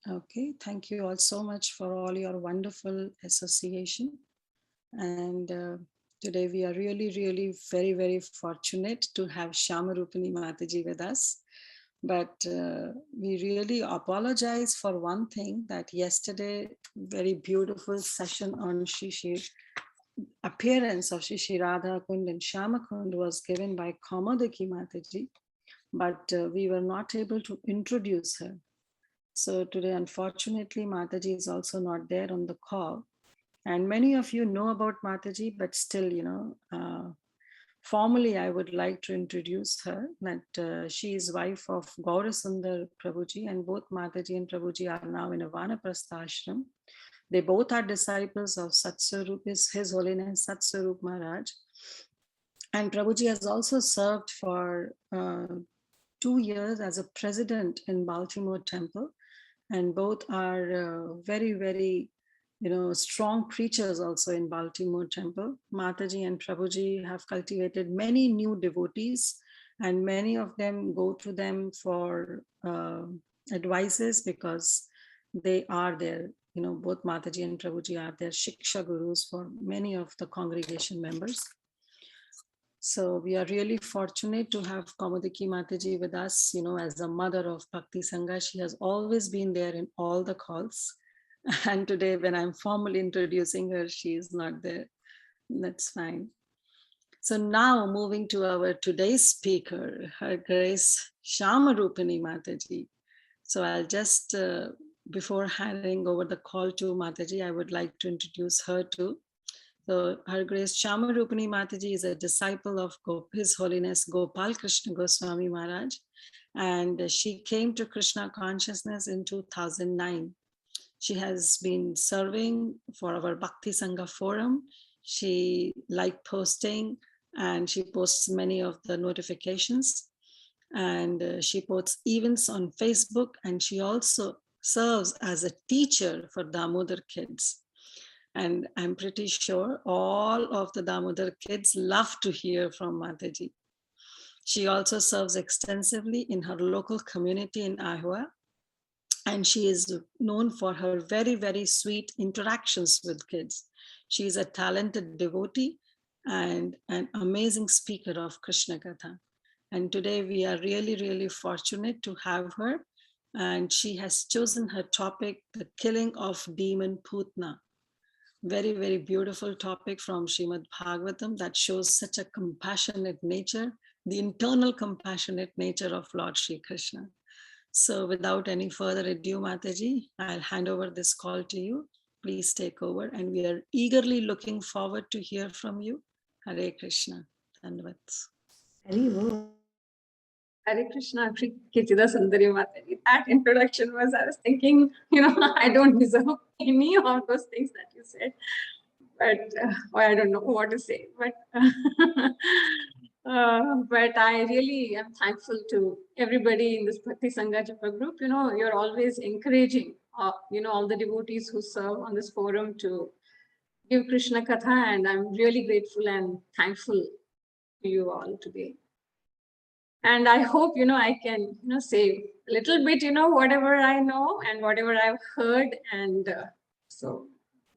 Okay, thank you all so much for all your wonderful association. And today we are really, really very, very fortunate to have Shyamarupini Mataji with us. But we really apologize for one thing, that yesterday, very beautiful session on Shishi, appearance of Shishi Radha Kund and Shyama Kund was given by Kamadaki Mataji, but we were not able to introduce her. So today, unfortunately, Mataji is also not there on the call. And many of you know about Mataji, but still, formally, I would like to introduce her, that she is wife of Gaurasundar Prabhuji, and both Mataji and Prabhuji are now in a Vanaprastha ashram. They both are disciples of Satswarup, His Holiness Satswarup Maharaj. And Prabhuji has also served for 2 years as a president in Baltimore Temple. And both are very, very, strong preachers also in Baltimore Temple. Mataji and Prabhuji have cultivated many new devotees, and many of them go to them for advices, because they are their, both Mataji and Prabhuji are their Shiksha Gurus for many of the congregation members. So we are really fortunate to have Kamadaki Mataji with us, as a mother of Bhakti Sangha. She has always been there in all the calls. And today, when I'm formally introducing her, she is not there. That's fine. So now moving to our today's speaker, Her Grace Shyamarupini Mataji. So I'll just, before handing over the call to Mataji, I would like to introduce her too. So Her Grace Shyamarupini Mataji is a disciple of His Holiness Gopal Krishna Goswami Maharaj, and she came to Krishna consciousness in 2009. She has been serving for our Bhakti Sangha forum. She liked posting, and she posts many of the notifications, and she posts events on Facebook, and she also serves as a teacher for Damodar kids. And I'm pretty sure all of the Damodar kids love to hear from Mataji. She also serves extensively in her local community in Iowa, and she is known for her very, very sweet interactions with kids. She is a talented devotee and an amazing speaker of Krishna Katha. And today we are really, really fortunate to have her. And she has chosen her topic, the killing of demon Putna. Very, very beautiful topic from Srimad Bhagavatam that shows such a compassionate nature, the internal compassionate nature of Lord Shri Krishna. So without any further ado, Mataji, I'll hand over this call to you. Please take over, and we are eagerly looking forward to hear from you. Hare Krishna. Dhanavad. Hare Krishna, Kichida Sundari Mataji. That introduction was, I was thinking, I don't deserve any of those things that you said. But I don't know what to say. But I really am thankful to everybody in this Bhakti Sangha Japa group. You're always encouraging, all the devotees who serve on this forum to give Krishna Katha, and I'm really grateful and thankful to you all today. And I hope, I can, say a little bit, whatever I know and whatever I've heard. And so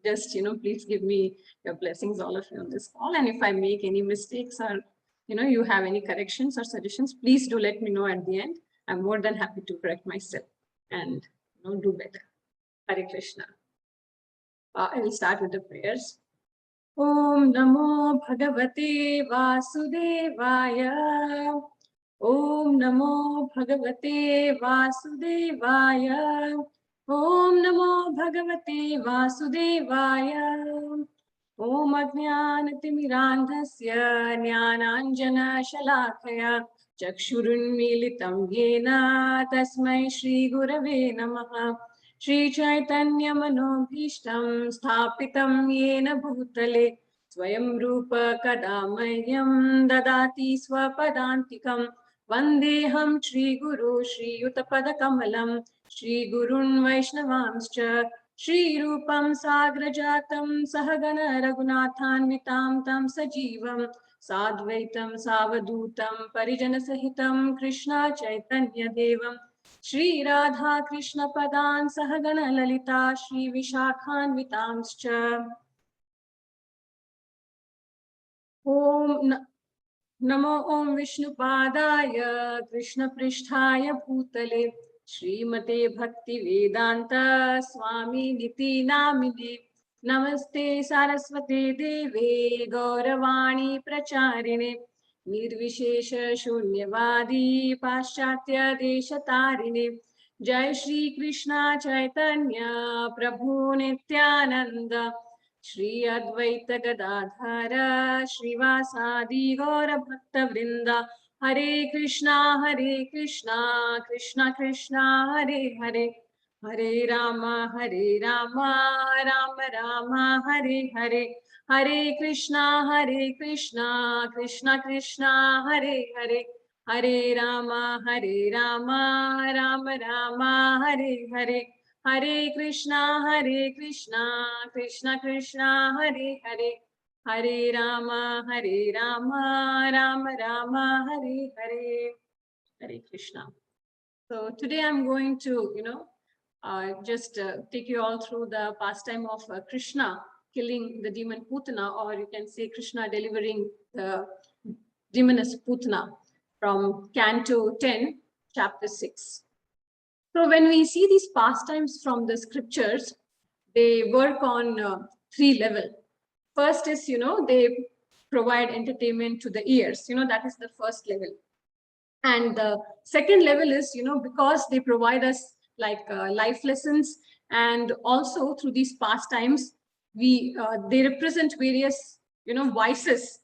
just, please give me your blessings, all of you on this call. And if I make any mistakes or, you have any corrections or suggestions, please do let me know at the end. I'm more than happy to correct myself and, do better. Hare Krishna. I will start with the prayers. Om Namo Bhagavate Vasudevaya. Om Namo Bhagavate Vasudevaya. Om Namo Bhagavate Vasudevaya. Om Ajnanatirmirandhasya Jnananjana Shalakaya Chakshurunmilitam Yena Tasmai Shri Gurave Namaha. Shri Chaitanya Manobhishtam Sthapitam Yena Bhutale Swayam Rupa Kadamahyam Dadati Swapadantikam Vandeham Shri Guru Shri Yuttapada Kamalam Shri Gurun Vaishnavanscha Shri Rupam Sagrajatam Sahagana Raghunathanvitam Tam Sajivam Sadvaitam Savadutam Parijana Sahitam Krishna Chaitanya Devam Shri Radha Krishna Padan Sahagana Lalita Shri Vishakhanvitamscha. Om Namo Om Vishnupadaya Krishna Pristhaya Bhutale Srimate Bhakti Vedanta Swami Niti Namine Namaste Saraswate Deve Gauravani Pracharine Nirvishesha Shunyavadi Paschatya Deshatarine Jai Shri Krishna Chaitanya Prabhu Nityananda Shri Advaita Gadadhara Srivasadi Gaura Bhakta Vrinda Hare Krishna Krishna Krishna Hare Hare Hare Rama Rama Rama Hare Hare Hare Krishna Krishna Krishna Hare Hare Hare Rama Rama Rama Hare Hare Hare Krishna Krishna Krishna Hare Hare Hare Rama Rama Rama Hare Hare Hare Krishna. So today I'm going to, just take you all through the pastime of Krishna killing the demon Putana, or you can say Krishna delivering the demoness Putana from Canto 10, Chapter 6. So when we see these pastimes from the scriptures, they work on 3 levels. First is, they provide entertainment to the ears, that is the first level. And the second level is, because they provide us like life lessons, and also through these pastimes, they represent various, vices.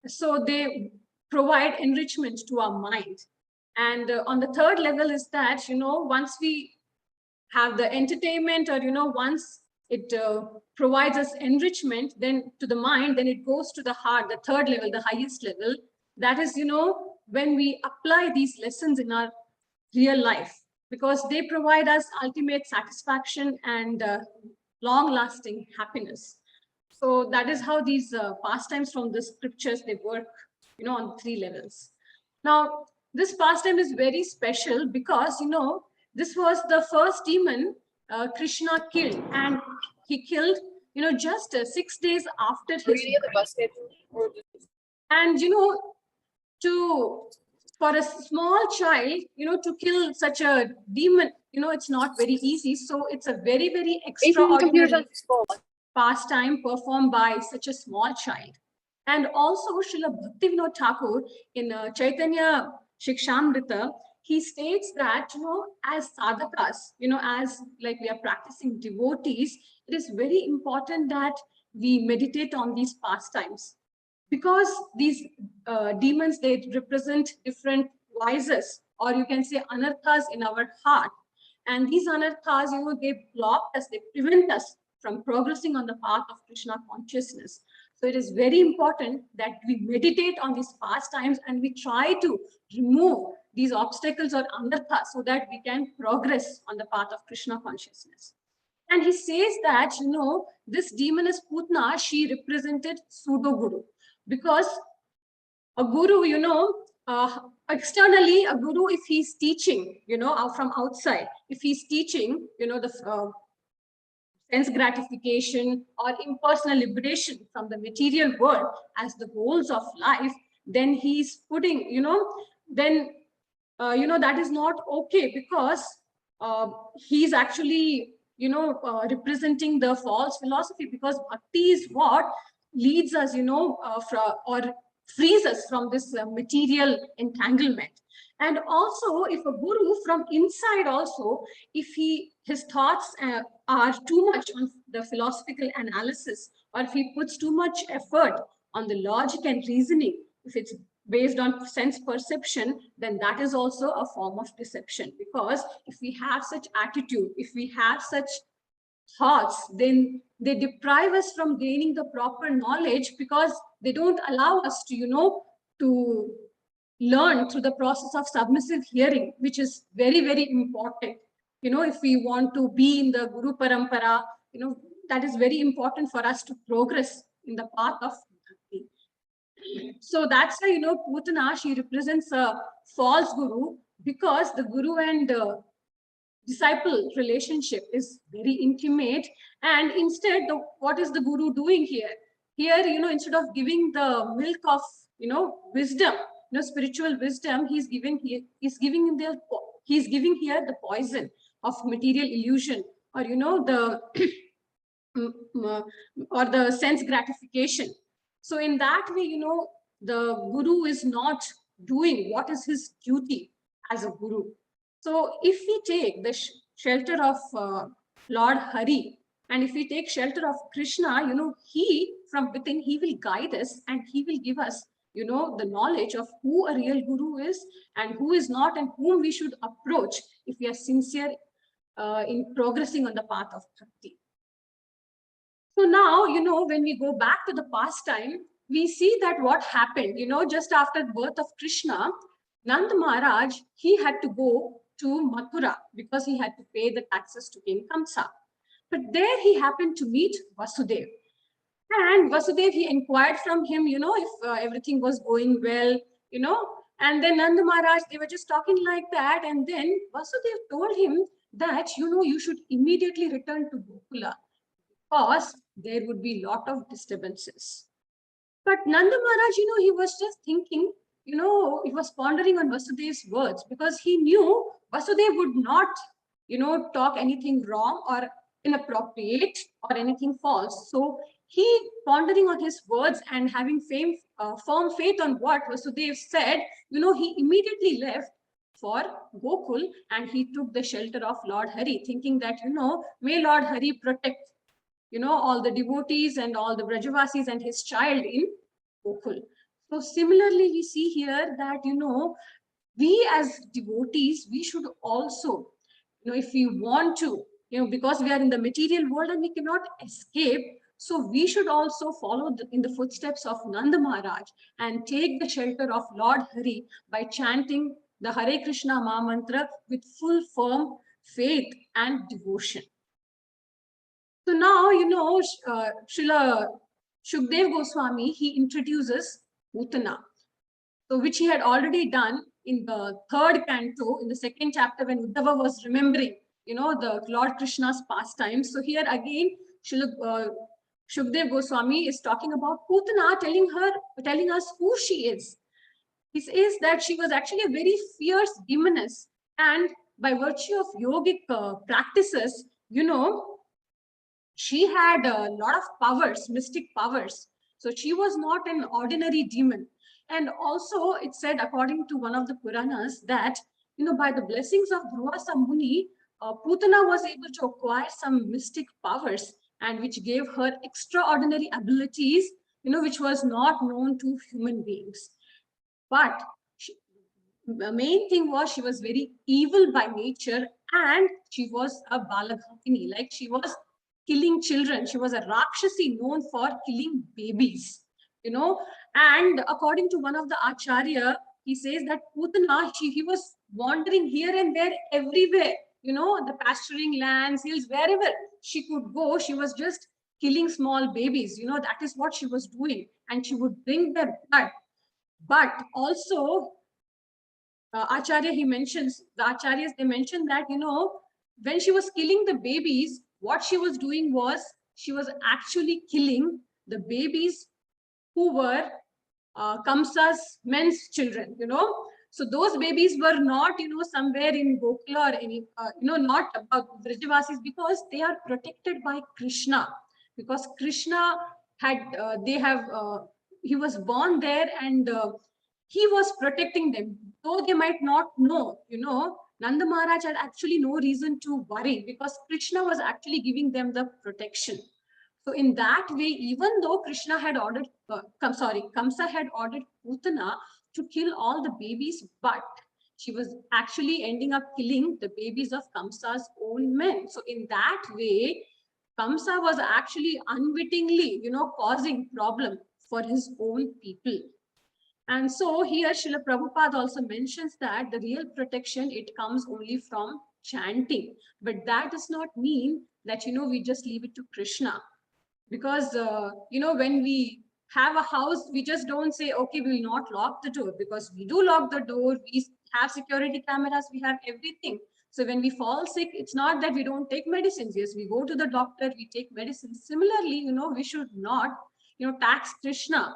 So they provide enrichment to our mind. And on the third level is that, once we have the entertainment, or, once it provides us enrichment, then to the mind, then it goes to the heart, the third level, the highest level. That is, when we apply these lessons in our real life, because they provide us ultimate satisfaction and long-lasting happiness. So that is how these pastimes from the scriptures, they work, on 3 levels. Now, this pastime is very special because, this was the first demon Krishna killed, and he killed, just 6 days after his birth. And, for a small child, to kill such a demon, it's not very easy. So it's a very, very extraordinary pastime performed by such a small child. And also Srila Bhaktivinoda Thakur in Chaitanya Shikshamrita, he states that, as sadhakas, as like we are practicing devotees, it is very important that we meditate on these pastimes, because these demons, they represent different vices, or you can say anarthas in our heart. And these anarthas, they block us, they prevent us from progressing on the path of Krishna consciousness. So it is very important that we meditate on these pastimes and we try to remove these obstacles or anarthas so that we can progress on the path of Krishna consciousness. And he says that, this demoness Putna, she represented pseudo guru, because a guru, externally, a guru, if he's teaching, from outside, if he's teaching, the sense gratification or impersonal liberation from the material world as the goals of life, then he's putting, then, that is not okay, because he's actually, representing the false philosophy, because bhakti is what leads us, or frees us from this material entanglement. And also, if a guru from inside also, if his thoughts are too much on the philosophical analysis, or if he puts too much effort on the logic and reasoning, if it's based on sense perception, then that is also a form of deception. Because if we have such attitude, if we have such thoughts, then they deprive us from gaining the proper knowledge, because they don't allow us to, to learn through the process of submissive hearing, which is very, very important. If we want to be in the Guru Parampara, that is very important for us to progress in the path of bhakti. So that's why, Putana, she represents a false guru, because the guru and disciple relationship is very intimate. And instead, what is the guru doing here? Here, instead of giving the milk of, wisdom, spiritual wisdom, he's giving here the poison of material illusion, or, the or the sense gratification. So in that way, the guru is not doing what is his duty as a guru. So if we take the shelter of Lord Hari, and if we take shelter of Krishna, he from within, he will guide us and he will give us, the knowledge of who a real guru is and who is not, and whom we should approach if we are sincere in progressing on the path of bhakti. So now, when we go back to the past time, we see that what happened, just after the birth of Krishna, Nand Maharaj, he had to go to Mathura because he had to pay the taxes to King Kamsa. But there he happened to meet Vasudev. And Vasudev, he inquired from him, if everything was going well, and then Nand Maharaj, they were just talking like that. And then Vasudev told him that, you should immediately return to Gokula, because there would be a lot of disturbances. But Nanda Maharaj, he was just thinking, he was pondering on Vasudev's words, because he knew Vasudev would not, talk anything wrong or inappropriate or anything false. So he, pondering on his words and having firm faith on what Vasudev said, he immediately left for Gokul, and he took the shelter of Lord Hari, thinking that, may Lord Hari protect all the devotees and all the Brajavasis and his child in Gokul. So similarly, we see here that, we as devotees, we should also, if we want to, because we are in the material world and we cannot escape, so we should also follow in the footsteps of Nanda Maharaj and take the shelter of Lord Hari by chanting the Hare Krishna Maha Mantra with full firm faith and devotion. So now, Srila Shukdev Goswami, he introduces Putana, so which he had already done in the 3rd canto, in the 2nd chapter, when Uddhava was remembering, the Lord Krishna's pastimes. So here again, Srila Shukdev Goswami is talking about Putana, telling us who she is. He says that she was actually a very fierce demoness, and by virtue of yogic practices, she had a lot of powers, mystic powers. So she was not an ordinary demon. And also it said, according to one of the Puranas, that, by the blessings of Durvasa Muni, Putana was able to acquire some mystic powers, and which gave her extraordinary abilities, which was not known to human beings. But the main thing was she was very evil by nature, and she was a Balaghatini, like she was killing children. She was a Rakshasi known for killing babies, and according to one of the Acharya, he says that Putana, he was wandering here and there everywhere, the pasturing lands, hills, wherever she could go, she was just killing small babies, that is what she was doing, and she would bring their blood. But also, Acharya, the Acharyas, they mentioned that, when she was killing the babies, what she was doing was, she was actually killing the babies who were Kamsa's men's children, So those babies were not, somewhere in Gokula or any, not Vrajavasis, because they are protected by Krishna. Because Krishna had, he was born there, and he was protecting them. Though they might not know, Nanda Maharaj had actually no reason to worry, because Krishna was actually giving them the protection. So in that way, even though Krishna had ordered, Kamsa had ordered Putana to kill all the babies, but she was actually ending up killing the babies of Kamsa's own men. So in that way, Kamsa was actually unwittingly, causing problem for his own people. And so here Srila Prabhupada also mentions that the real protection, it comes only from chanting. But that does not mean that, we just leave it to Krishna. Because, when we have a house, we just don't say, okay, we will not lock the door, because we do lock the door. We have security cameras, we have everything. So when we fall sick, it's not that we don't take medicines. Yes, we go to the doctor, we take medicines. Similarly, we should not, tax Krishna,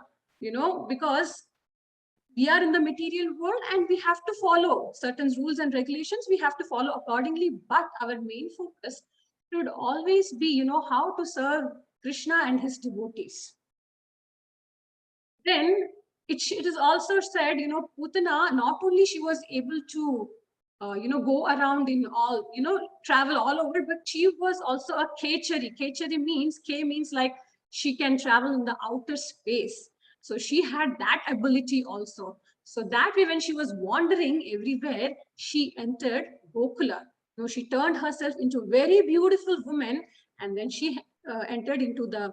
because we are in the material world and we have to follow certain rules and regulations. We have to follow accordingly. But our main focus should always be, how to serve Krishna and his devotees. Then it is also said, Putana, not only she was able to, go around in all, travel all over, but she was also a Kechari. Kechari means, K means like she can travel in the outer space. So she had that ability also. So that way, when she was wandering everywhere, she entered Gokula. She turned herself into a very beautiful woman, and then she entered into the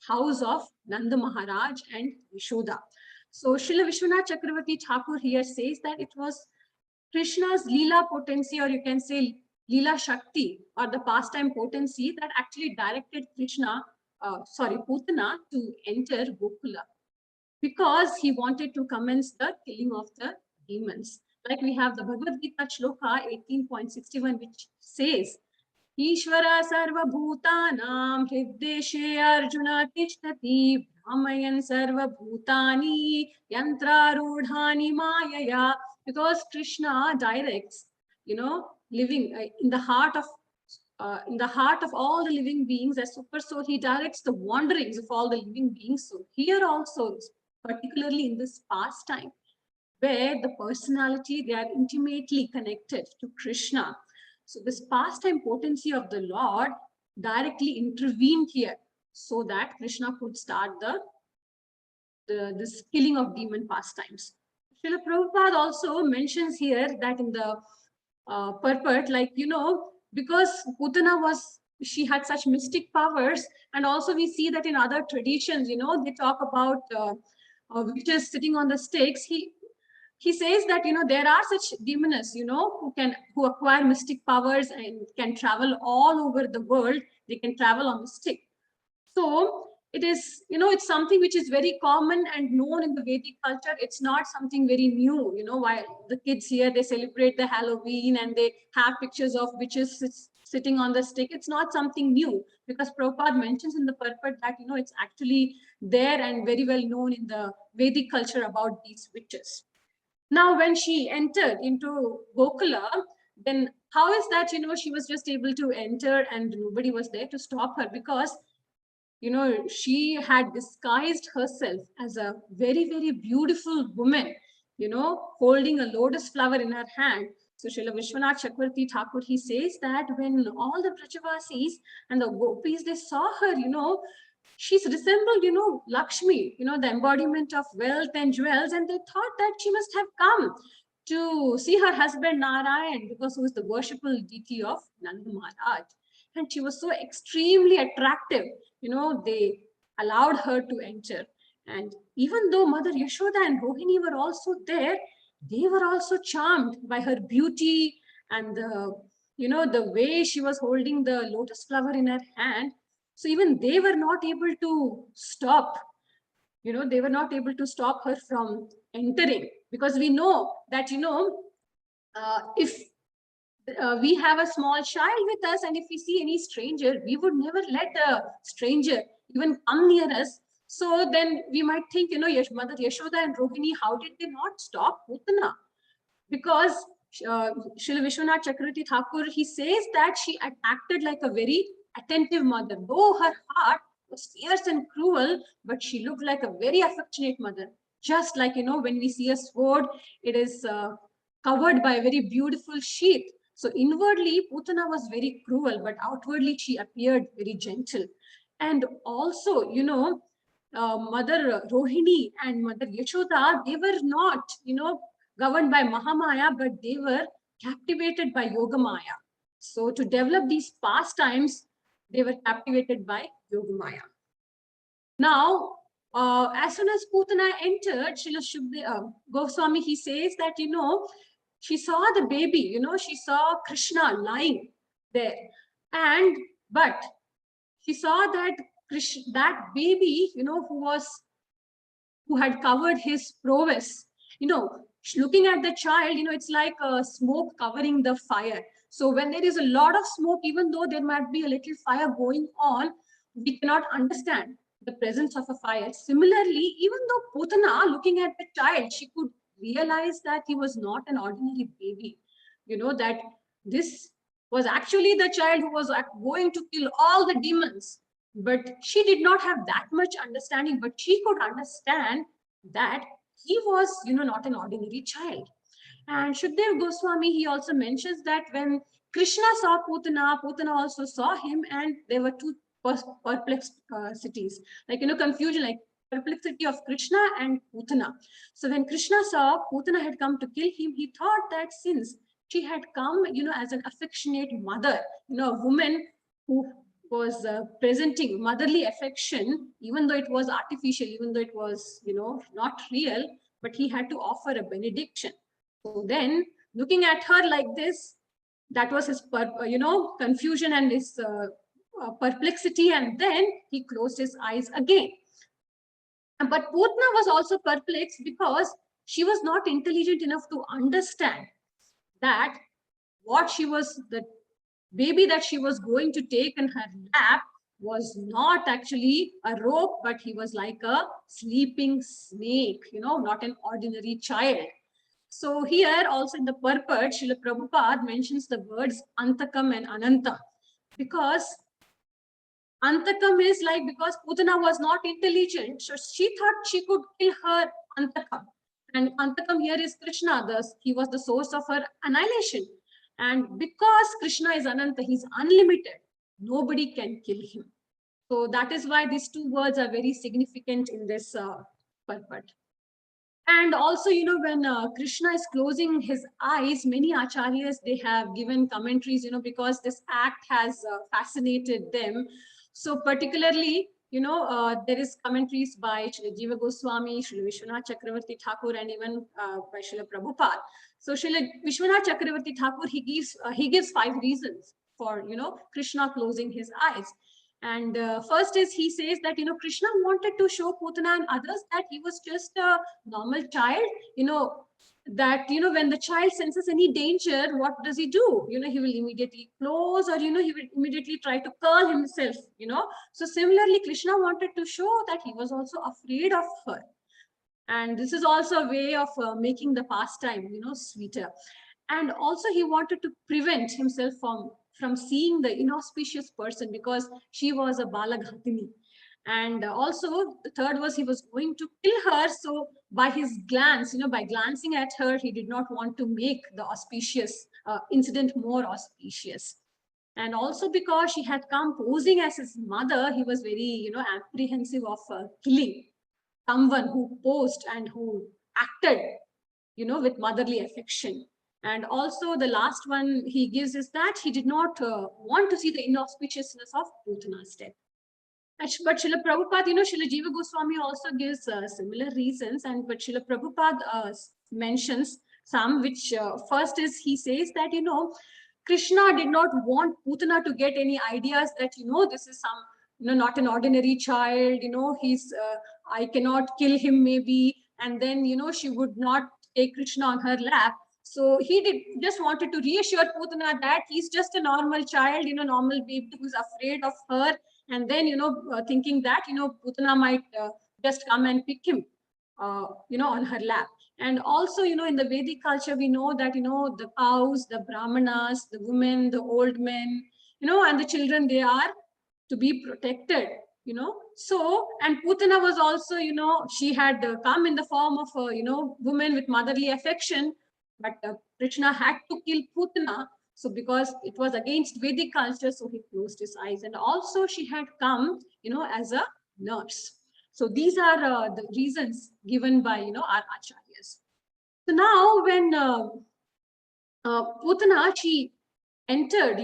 house of Nanda Maharaj and Yashoda. So Srila Vishwanath Chakravarti Thakur here says that it was Krishna's Leela potency, or you can say Leela Shakti, or the pastime potency, that actually directed Putana to enter Gokula, because he wanted to commence the killing of the demons. Like we have the Bhagavad Gita Shloka 18.61, which says, Ishvara sarva bhutanam hriddeshe arjuna tishtati brahmayan sarva bhutani yantrarudhani mayaya. Because Krishna directs, living in the heart of all the living beings as super soul. He directs the wanderings of all the living beings. So here also, particularly in this pastime, where the personality, they are intimately connected to Krishna. So this pastime potency of the Lord directly intervened here, so that Krishna could start this killing of demon pastimes. Srila Prabhupada also mentions here that in the purport, because Putana she had such mystic powers, and also we see that in other traditions, they talk about witches sitting on the stakes. He says that, there are such demons, who acquire mystic powers and can travel all over the world. They can travel on the stick. So it is, it's something which is very common and known in the Vedic culture. It's not something very new, while the kids here, they celebrate the Halloween and they have pictures of witches sitting on the stick. It's not something new, because Prabhupada mentions in the purport that, it's actually there and very well known in the Vedic culture about these witches. Now, when she entered into Gokula, then how is that, she was just able to enter and nobody was there to stop her? Because, she had disguised herself as a very, very beautiful woman, holding a lotus flower in her hand. So Srila Vishwanath Chakravarti Thakur, he says that when all the Brajavasis and the gopis, they saw her, she's resembled, Lakshmi, the embodiment of wealth and jewels. And they thought that she must have come to see her husband Narayan, because he was the worshipful deity of Nanda Maharaj. And she was so extremely attractive, they allowed her to enter. And even though Mother Yashoda and Rohini were also there, they were also charmed by her beauty and the way she was holding the lotus flower in her hand. So even they were not able to stop, they were not able to stop her from entering, because we know that, if we have a small child with us, and if we see any stranger, we would never let a stranger even come near us. So then we might think, Mother Yashoda and Rohini, how did they not stop Putana? Because Srila Vishwanath Chakravarti Thakur, he says that she acted like a very attentive mother. Though her heart was fierce and cruel, but she looked like a very affectionate mother. Just like, when we see a sword, it is covered by a very beautiful sheath. So inwardly, Putana was very cruel, but outwardly she appeared very gentle. And also, Mother Rohini and Mother Yashoda, they were not, governed by Mahamaya, but they were captivated by Yogamaya. So to develop these pastimes, they were captivated by Yogamaya. Now, as soon as Putana entered, Srila Shukdev Goswami, he says that, she saw the baby, she saw Krishna lying there. But she saw that that baby, who had covered his prowess, looking at the child, it's like smoke covering the fire. So when there is a lot of smoke, even though there might be a little fire going on, we cannot understand the presence of a fire. Similarly, even though Putana, looking at the child, she could realize that he was not an ordinary baby, that this was actually the child who was going to kill all the demons. But she did not have that much understanding, but she could understand that he was, not an ordinary child. And Shukdev Goswami, he also mentions that when Krishna saw Putana, Putana also saw him, and there were two perplexed cities, like, confusion, like perplexity of Krishna and Putana. So when Krishna saw Putana had come to kill him, he thought that since she had come, as an affectionate mother, a woman who was presenting motherly affection, even though it was artificial, even though it was, not real, but he had to offer a benediction. So then, looking at her like this, that was his, confusion and his perplexity, and then he closed his eyes again. But Putna was also perplexed because she was not intelligent enough to understand that what she was, the baby that she was going to take in her lap was not actually a rope, but he was like a sleeping snake, not an ordinary child. So here also in the purport, Srila Prabhupada mentions the words Antakam and Ananta, because Antakam is like, because Putana was not intelligent, so she thought she could kill her Antakam. And Antakam here is Krishna, thus he was the source of her annihilation. And because Krishna is Ananta, he's unlimited, nobody can kill him. So that is why these two words are very significant in this purport. And also, when Krishna is closing his eyes, many acharyas, they have given commentaries, because this act has fascinated them. So particularly, there is commentaries by Srila Jiva Goswami, Srila Vishwanath Chakravarti Thakur, and even by Srila Prabhupada. So Srila Vishwanath Chakravarti Thakur, he gives 5 reasons for, Krishna closing his eyes. And first is, he says that, Krishna wanted to show Putana and others that he was just a normal child, that, when the child senses any danger, what does he do? He will immediately close, or, he will immediately try to curl himself, So similarly, Krishna wanted to show that he was also afraid of her. And this is also a way of making the pastime, sweeter. And also he wanted to prevent himself from seeing the inauspicious person, because she was a Balaghatini. And also the third was, he was going to kill her. So by his glance, by glancing at her, he did not want to make the auspicious incident more auspicious. And also because she had come posing as his mother, he was very, apprehensive of killing someone who posed and who acted, with motherly affection. And also the last one he gives is that he did not want to see the inauspiciousness of Putana's death. But Srila Prabhupada, Srila Jiva Goswami also gives similar reasons. And but Srila Prabhupada mentions some, which first is, he says that, Krishna did not want Putana to get any ideas that, this is some, not an ordinary child, he's, I cannot kill him maybe. And then, she would not take Krishna on her lap. So he just wanted to reassure Putana that he's just a normal child, normal baby who's afraid of her. And then, thinking that, Putana might just come and pick him, on her lap. And also, in the Vedic culture, we know that, the cows, the brahmanas, the women, the old men, and the children, they are to be protected, So, and Putana was also, she had come in the form of a, woman with motherly affection, but Krishna had to kill Putana. So because it was against Vedic culture, so he closed his eyes. And also she had come, as a nurse. So these are the reasons given by, our acharyas. So now when Putana, she entered,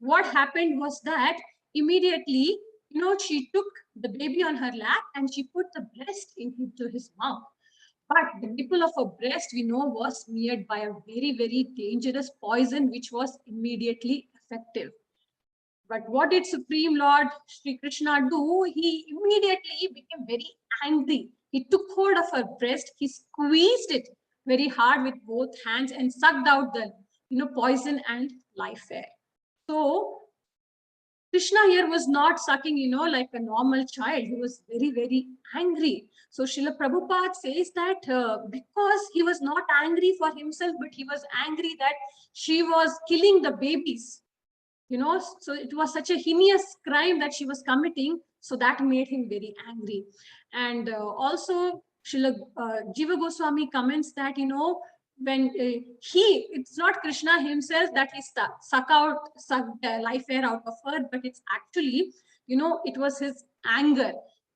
what happened was that immediately, she took the baby on her lap and she put the breast into his mouth. But the nipple of her breast, we know, was smeared by a very, very dangerous poison, which was immediately effective. But what did Supreme Lord Sri Krishna do? He immediately became very angry. He took hold of her breast, he squeezed it very hard with both hands and sucked out the poison and life air. So Krishna here was not sucking, like a normal child. He was very, very angry. So Srila Prabhupada says that because he was not angry for himself, but he was angry that she was killing the babies. So it was such a heinous crime that she was committing. So that made him very angry. And also Srila Jiva Goswami comments that, when it's not Krishna himself that he sucked the life air out of her, but it's actually, it was his anger.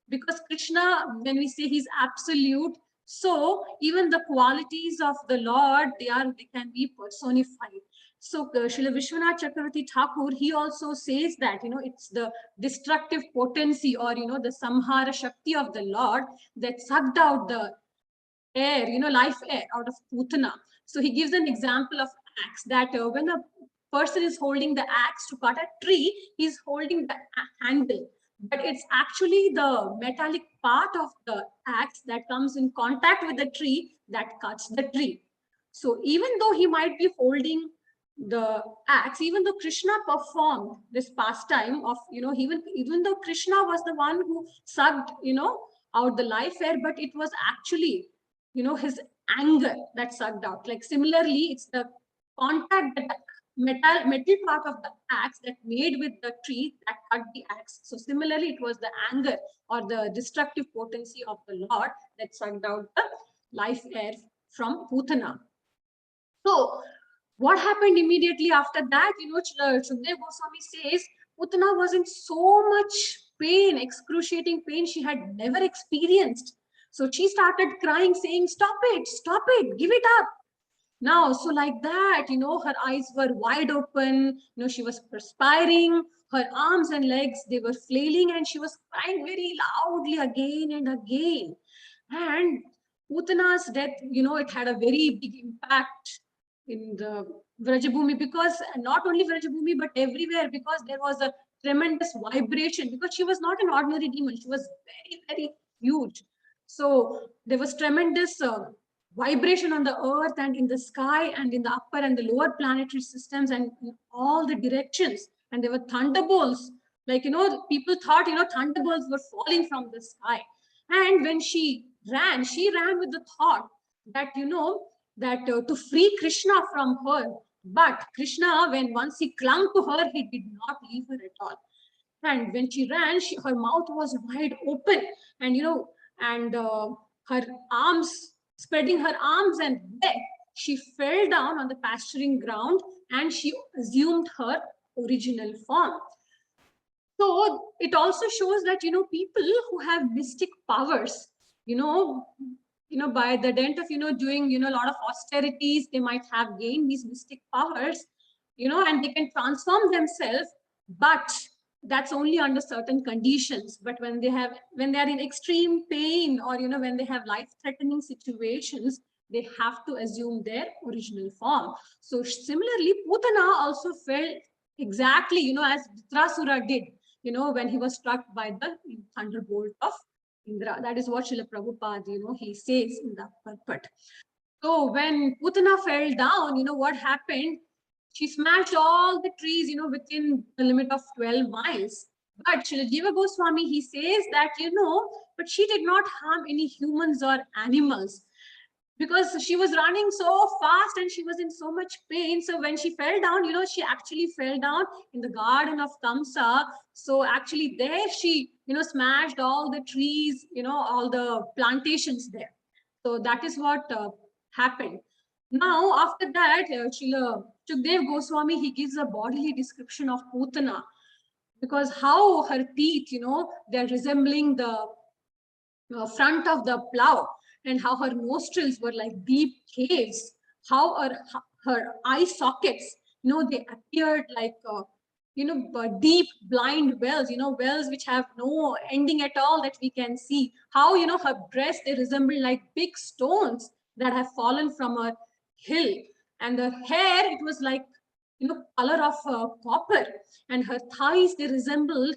Because Krishna, when we say he's absolute, so even the qualities of the Lord, they can be personified. So Srila Vishwanath Chakravarti Thakur, he also says that, it's the destructive potency or, the samhara shakti of the Lord that sucked out the air, life air out of Putana. So he gives an example of axe that when a person is holding the axe to cut a tree, he's holding the handle. But it's actually the metallic part of the axe that comes in contact with the tree that cuts the tree. So even though he might be holding the axe, even though Krishna performed this pastime of, even though Krishna was the one who sucked, out the life air, but it was actually, his anger that sucked out. Like similarly, it's the contact that metal part of the axe that made with the tree that cut the axe. So similarly, it was the anger or the destructive potency of the Lord that sucked out the life air from Putana. So what happened immediately after that? Shukdev Goswami says Putana was in so much pain, excruciating pain she had never experienced. So she started crying, saying, stop it, give it up. Now, so like that, her eyes were wide open, she was perspiring, her arms and legs, they were flailing, and she was crying very loudly again and again. And Putana's death, it had a very big impact in the Vrajabhumi, because not only Vrajabhumi, but everywhere, because there was a tremendous vibration, because she was not an ordinary demon. She was very, very huge. So there was tremendous vibration on the earth and in the sky and in the upper and the lower planetary systems and in all the directions. And there were thunderbolts. Like, people thought, thunderbolts were falling from the sky. And when she ran with the thought that, that to free Krishna from her. But Krishna, when once he clung to her, he did not leave her at all. And when she ran, her mouth was wide open, and her arms, spreading her arms and leg, she fell down on the pasturing ground and she assumed her original form. So it also shows that, people who have mystic powers, by the dent of, doing, a lot of austerities, they might have gained these mystic powers, and they can transform themselves, but that's only under certain conditions. But when they are in extreme pain or, when they have life-threatening situations, they have to assume their original form. So similarly, Putana also felt exactly, as Dhritarashtra did, when he was struck by the thunderbolt of Indra. That is what Srila Prabhupada, he says in the purport. So when Putana fell down, what happened? She smashed all the trees, within the limit of 12 miles. But Srila Jiva Goswami, he says that, but she did not harm any humans or animals, because she was running so fast and she was in so much pain. So when she fell down, she actually fell down in the garden of Kamsa. So actually there she, smashed all the trees, all the plantations there. So that is what happened. Now, after that, Srila Shukdev Goswami, he gives a bodily description of Putana, because how her teeth, they're resembling the front of the plow, and how her nostrils were like deep caves, how her eye sockets, they appeared like, deep blind wells, wells which have no ending at all that we can see, how, her breasts, they resemble like big stones that have fallen from a hill, and the hair, it was like, color of copper, and her thighs, they resembled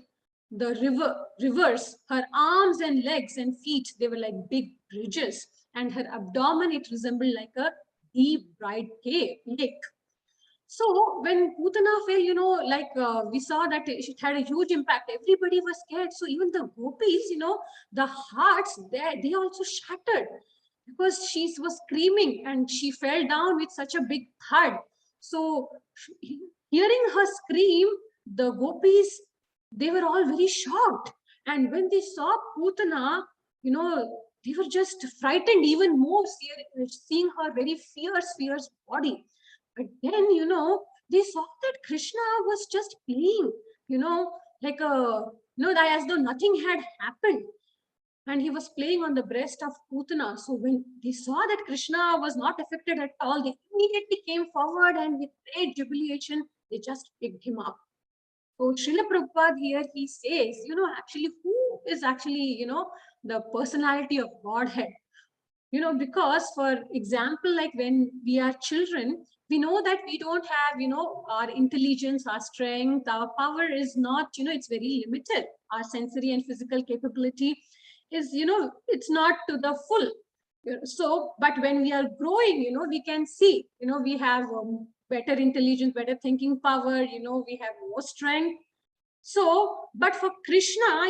the rivers, her arms and legs and feet, they were like big bridges, and her abdomen, it resembled like a deep bright lake. So when Putana fell, like we saw that it had a huge impact. Everybody was scared. So even the gopis, the hearts, they also shattered, because she was screaming and she fell down with such a big thud. So hearing her scream, the gopis, they were all very shocked. And when they saw Putana, they were just frightened even more, seeing her very fierce body. But then, they saw that Krishna was just playing, like as though nothing had happened. And he was playing on the breast of Putana. So when they saw that Krishna was not affected at all, they immediately came forward and with great jubilation, they just picked him up. So Srila Prabhupada here, he says, actually, who is actually, the personality of Godhead? Because for example, like when we are children, we know that we don't have, our intelligence, our strength, our power is not, it's very limited. Our sensory and physical capability is, it's not to the full. So, but when we are growing, we can see, we have better intelligence, better thinking power, we have more strength. So, but for Krishna,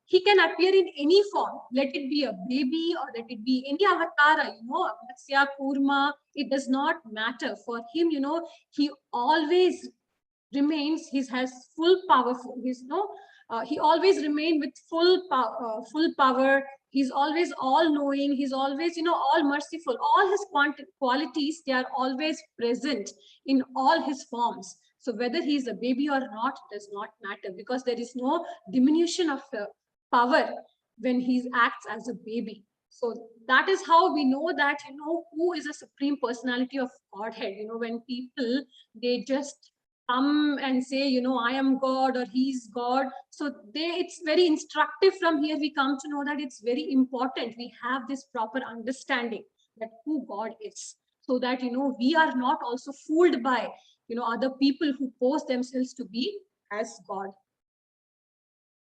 he can appear in any form. Let it be a baby or let it be any avatar, Matsya, Kurma, it does not matter. For him, he always remains, he has full powerful, he always remain with full power. He's always all knowing, he's always, all merciful. All his qualities, they are always present in all his forms. So whether he's a baby or not does not matter, because there is no diminution of power when he acts as a baby. So that is how we know that, who is a supreme personality of Godhead. When people, they just come and say, I am God or he's God. So it's very instructive. From here, we come to know that it's very important we have this proper understanding that who God is, so that, we are not also fooled by, other people who pose themselves to be as God.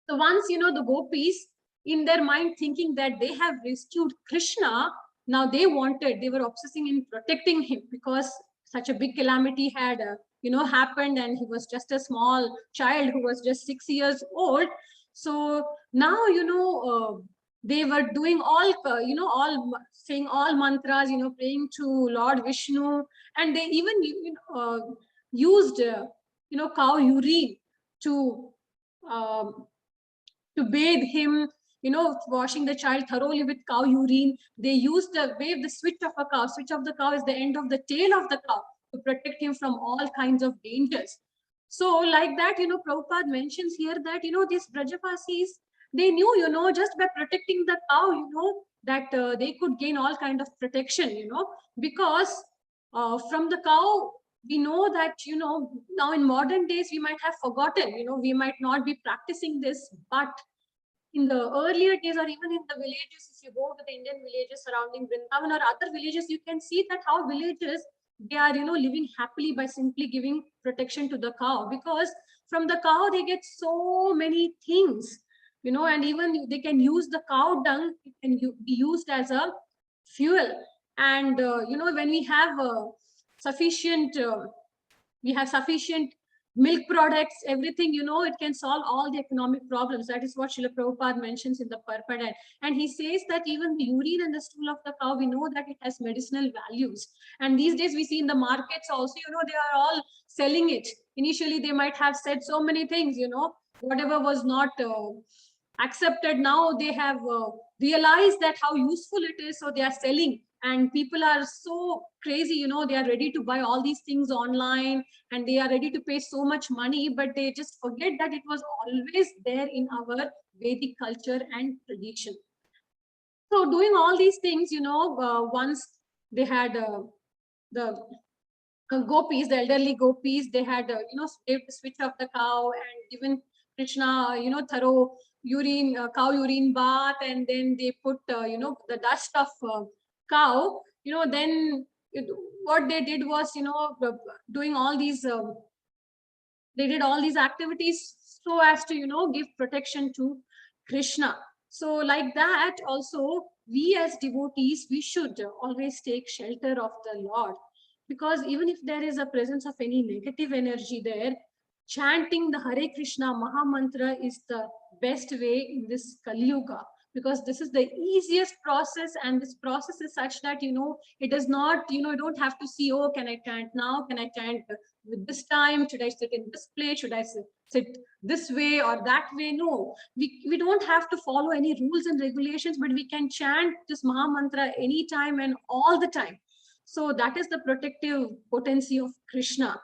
So once, the gopis, in their mind thinking that they have rescued Krishna, now they were obsessing in protecting him, because such a big calamity had, happened, and he was just a small child who was just 6 years old. So now, they were doing all, all saying all mantras, praying to Lord Vishnu, and they even, used, cow urine to bathe him, washing the child thoroughly with cow urine. They used the wave the switch of a cow. Switch of the cow is the end of the tail of the cow, to protect him from all kinds of dangers. So like that, Prabhupada mentions here that, these Brajavasis, they knew, just by protecting the cow, that they could gain all kind of protection, because from the cow, we know that, now in modern days, we might have forgotten, we might not be practicing this, but in the earlier days, or even in the villages, if you go to the Indian villages surrounding Vrindavan or other villages, you can see that how villages, they are, living happily by simply giving protection to the cow, because from the cow, they get so many things, and even they can use the cow dung, it can be used as a fuel. And, when we have sufficient, milk products, everything, it can solve all the economic problems. That is what Srila Prabhupada mentions in the Purport. And he says that even the urine and the stool of the cow, we know that it has medicinal values. And these days we see in the markets also, they are all selling it. Initially, they might have said so many things, whatever was not accepted. Now they have realized that how useful it is. So they are selling. And people are so crazy, they are ready to buy all these things online, and they are ready to pay so much money, but they just forget that it was always there in our Vedic culture and tradition. So doing all these things, once they had the gopis, the elderly gopis, they had, saved the switch of the cow and given Krishna, thorough urine, cow urine bath, and then they put, the dust of cow, then what they did was, doing all these, they did all these activities so as to, give protection to Krishna. So like that also, we as devotees, we should always take shelter of the Lord, because even if there is a presence of any negative energy there, chanting the Hare Krishna Maha Mantra is the best way in this Kali Yuga, because this is the easiest process, and this process is such that, it does not, you don't have to see, oh, can I chant now? Can I chant with this time? Should I sit in this place? Should I sit this way or that way? No, we don't have to follow any rules and regulations, but we can chant this Maha Mantra anytime and all the time. So that is the protective potency of Krishna,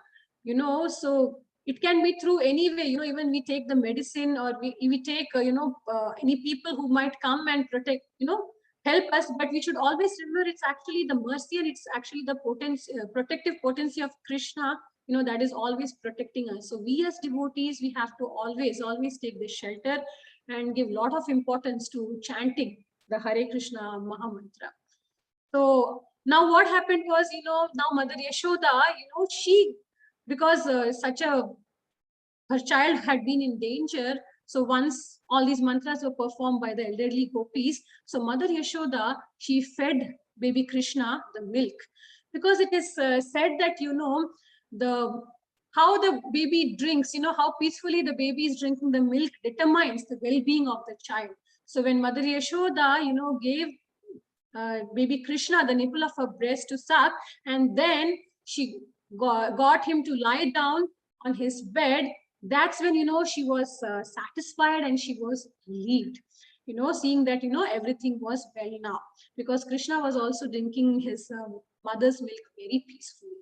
so it can be through any way, even we take the medicine, or we take, any people who might come and protect, help us, but we should always remember it's actually the mercy, and it's actually the potency, protective potency of Krishna, that is always protecting us. So we as devotees, we have to always take the shelter and give a lot of importance to chanting the Hare Krishna Maha Mantra. So now what happened was, now Mother Yashoda, she, because her child had been in danger. So once all these mantras were performed by the elderly gopis, so Mother Yashoda, she fed baby Krishna the milk, because it is said that, how the baby drinks, how peacefully the baby is drinking the milk determines the well-being of the child. So when Mother Yashoda, gave baby Krishna the nipple of her breast to suck, and then she got him to lie down on his bed, that's when, she was satisfied, and she was relieved, seeing that, everything was well now, because Krishna was also drinking his mother's milk very peacefully.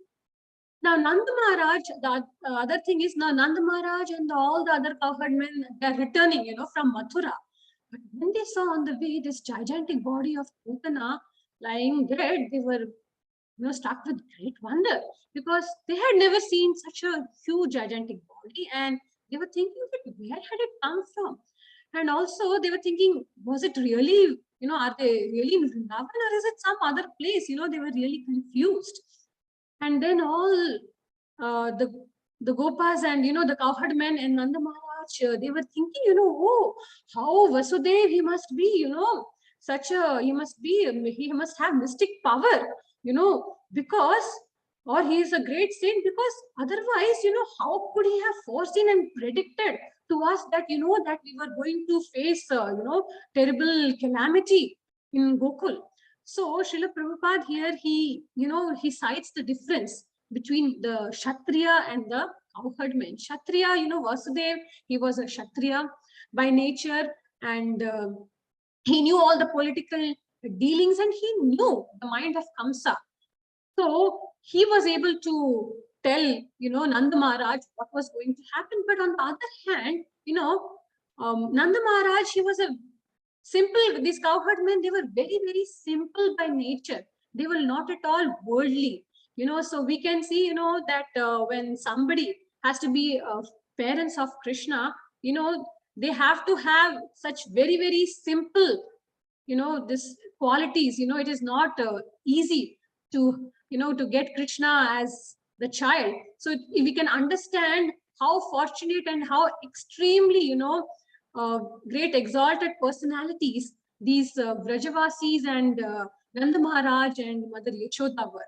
Now Nanda Maharaj, the other thing is, now Nanda Maharaj and all the other cowherdmen, they're returning, from Mathura. But when they saw on the way this gigantic body of Putana lying dead, they were, struck with great wonder, because they had never seen such a huge gigantic body, and they were thinking that where had it come from? And also they were thinking, was it really, are they really in Vrindavan, or is it some other place? They were really confused. And then all the Gopas and, the cowherdmen and Nanda Maharaj, they were thinking, oh, how Vasudev, he must be, he must have mystic power, because, or he is a great saint, because otherwise, how could he have foreseen and predicted to us that, that we were going to face, terrible calamity in Gokul. So Srila Prabhupada here, he cites the difference between the Kshatriya and the cowherdman. Kshatriya, Vasudev, he was a Kshatriya by nature, and he knew all the political dealings, and he knew the mind of Kamsa. So he was able to tell, Nanda Maharaj what was going to happen. But on the other hand, Nanda Maharaj, he was a simple, these cowherdmen, they were very, very simple by nature. They were not at all worldly, so we can see, that when somebody has to be parents of Krishna, they have to have such very, very simple, this qualities, it is not easy to, to get Krishna as the child. So we can understand how fortunate and how extremely, great exalted personalities these Vrajavasis and Nanda Maharaj and Mother Yashoda were.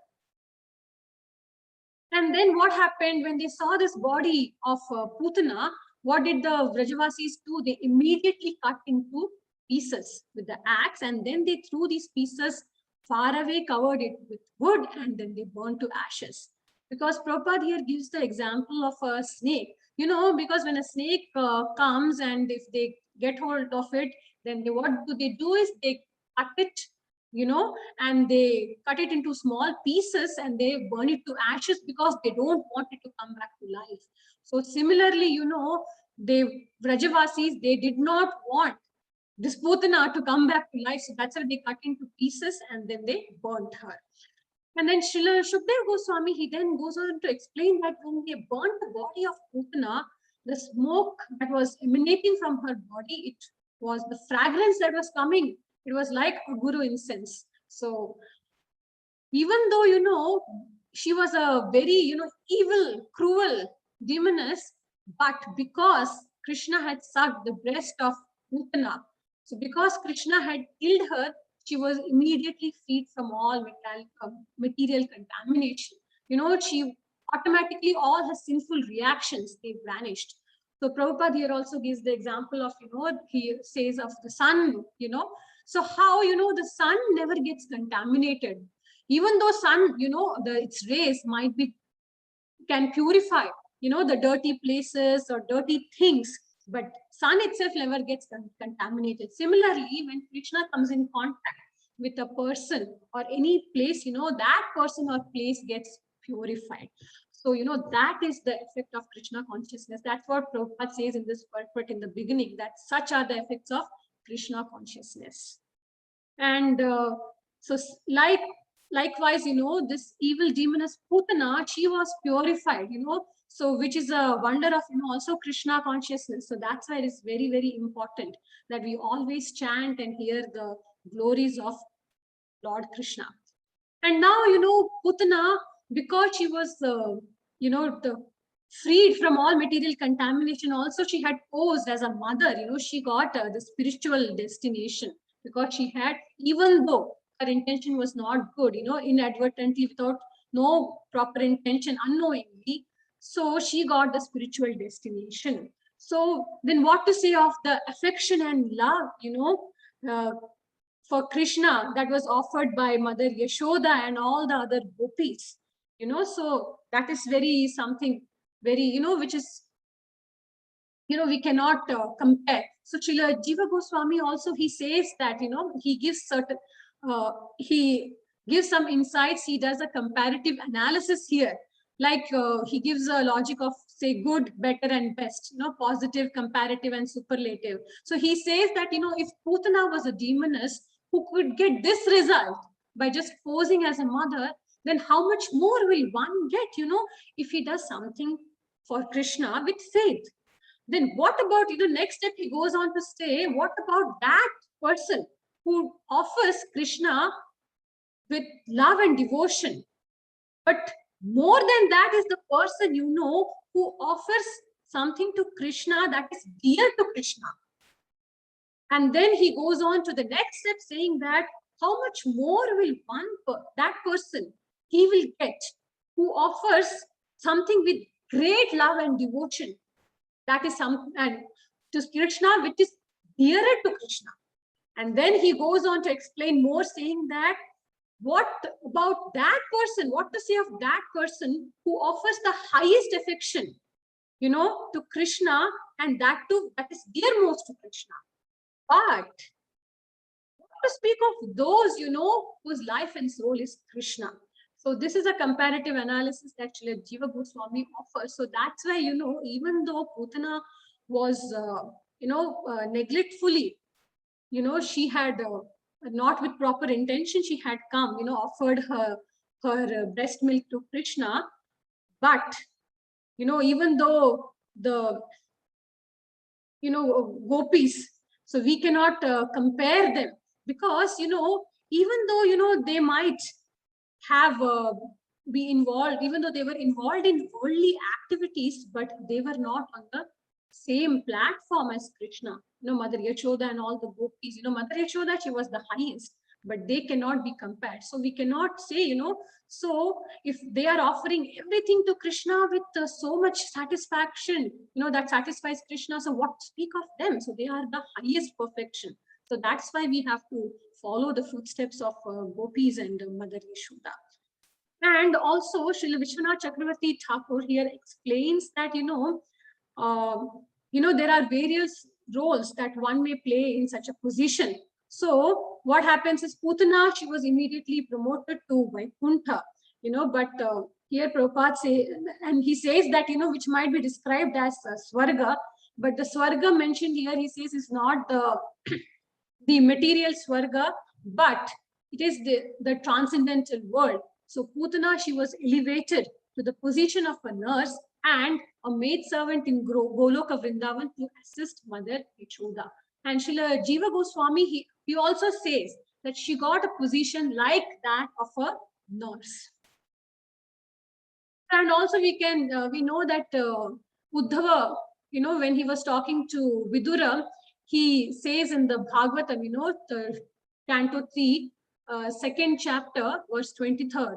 And then what happened when they saw this body of Putana? What did the Vrajavasis do? They immediately cut into pieces with the axe, and then they threw these pieces far away, covered it with wood, and then they burned to ashes. Because Prabhupada here gives the example of a snake. Because when a snake comes, and if they get hold of it, then what they do is they cut it, and they cut it into small pieces, and they burn it to ashes, because they don't want it to come back to life. So similarly, the Vrajavasis, they did not want this Putana to come back to life. So that's why they cut into pieces, and then they burnt her. And then Srila Shukdev Goswami, he then goes on to explain that when they burnt the body of Putana, the smoke that was emanating from her body, it was the fragrance that was coming. It was like a guru incense. So even though, she was a very, evil, cruel demoness, but because Krishna had sucked the breast of Putana. So because Krishna had killed her, she was immediately freed from all material contamination. She automatically, all her sinful reactions, they vanished. So Prabhupada here also gives the example of, he says of the sun, so how, the sun never gets contaminated. Even though sun, its rays might be, can purify, the dirty places or dirty things, but sun itself never gets contaminated. Similarly, when Krishna comes in contact with a person or any place, that person or place gets purified. So, that is the effect of Krishna consciousness. That's what Prabhupada says in this purport in the beginning, that such are the effects of Krishna consciousness. And so likewise, this evil demoness Putana, she was purified, so which is a wonder of, also Krishna consciousness. So that's why it is very, very important that we always chant and hear the glories of Lord Krishna. And now, Putana, because she was, freed from all material contamination, also she had posed as a mother, she got the spiritual destination, because she had, even though her intention was not good, inadvertently, without no proper intention, unknowingly, so she got the spiritual destination. So then what to say of the affection and love, for Krishna that was offered by Mother Yashoda and all the other gopis, so that is very something very, which is, we cannot compare. So Srila Jiva Goswami also, he says that, he gives certain, he gives some insights, he does a comparative analysis here. Like he gives a logic of, say, good, better, and best, positive, comparative, and superlative. So he says that, if Putana was a demoness who could get this result by just posing as a mother, then how much more will one get, if he does something for Krishna with faith? Then what about, next step he goes on to say, what about that person who offers Krishna with love and devotion? But more than that is the person, who offers something to Krishna that is dear to Krishna. And then he goes on to the next step saying that how much more will that person, he will get, who offers something with great love and devotion. That is something, and to Krishna, which is dearer to Krishna. And then he goes on to explain more, saying that what about that person, what to say of that person who offers the highest affection, to Krishna, and that too, that is dearmost to Krishna. But what to speak of those, whose life and soul is Krishna? So this is a comparative analysis that Srila Jiva Goswami offers. So that's why, even though Putana was, neglectfully, she had not with proper intention, she had come, offered her breast milk to Krishna. But, even though the, gopis, so we cannot compare them, because, even though, they might have be involved, even though they were involved in worldly activities, but they were not on the same platform as Krishna. Mother Yashoda and all the gopis, Mother Yashoda, she was the highest, but they cannot be compared. So we cannot say, so if they are offering everything to Krishna with so much satisfaction, that satisfies Krishna, so what to speak of them? So they are the highest perfection. So that's why we have to follow the footsteps of gopis and Mother Yashoda. And also, Srila Vishwanath Chakravarti Thakur here explains that, there are various roles that one may play in such a position. So what happens is Putana, she was immediately promoted to Vaikuntha, but here Prabhupada says, and he says that, which might be described as Swarga, but the Swarga mentioned here, he says, is not the material Swarga, but it is the transcendental world. So Putana, she was elevated to the position of a nurse and a maid servant in Goloka Vrindavan to assist Mother Yashoda. And Srila Jiva Goswami, he also says that she got a position like that of a nurse. And also we know that Uddhava, when he was talking to Vidura, he says in the Bhagavatam, the Canto 3, second chapter, verse 23rd.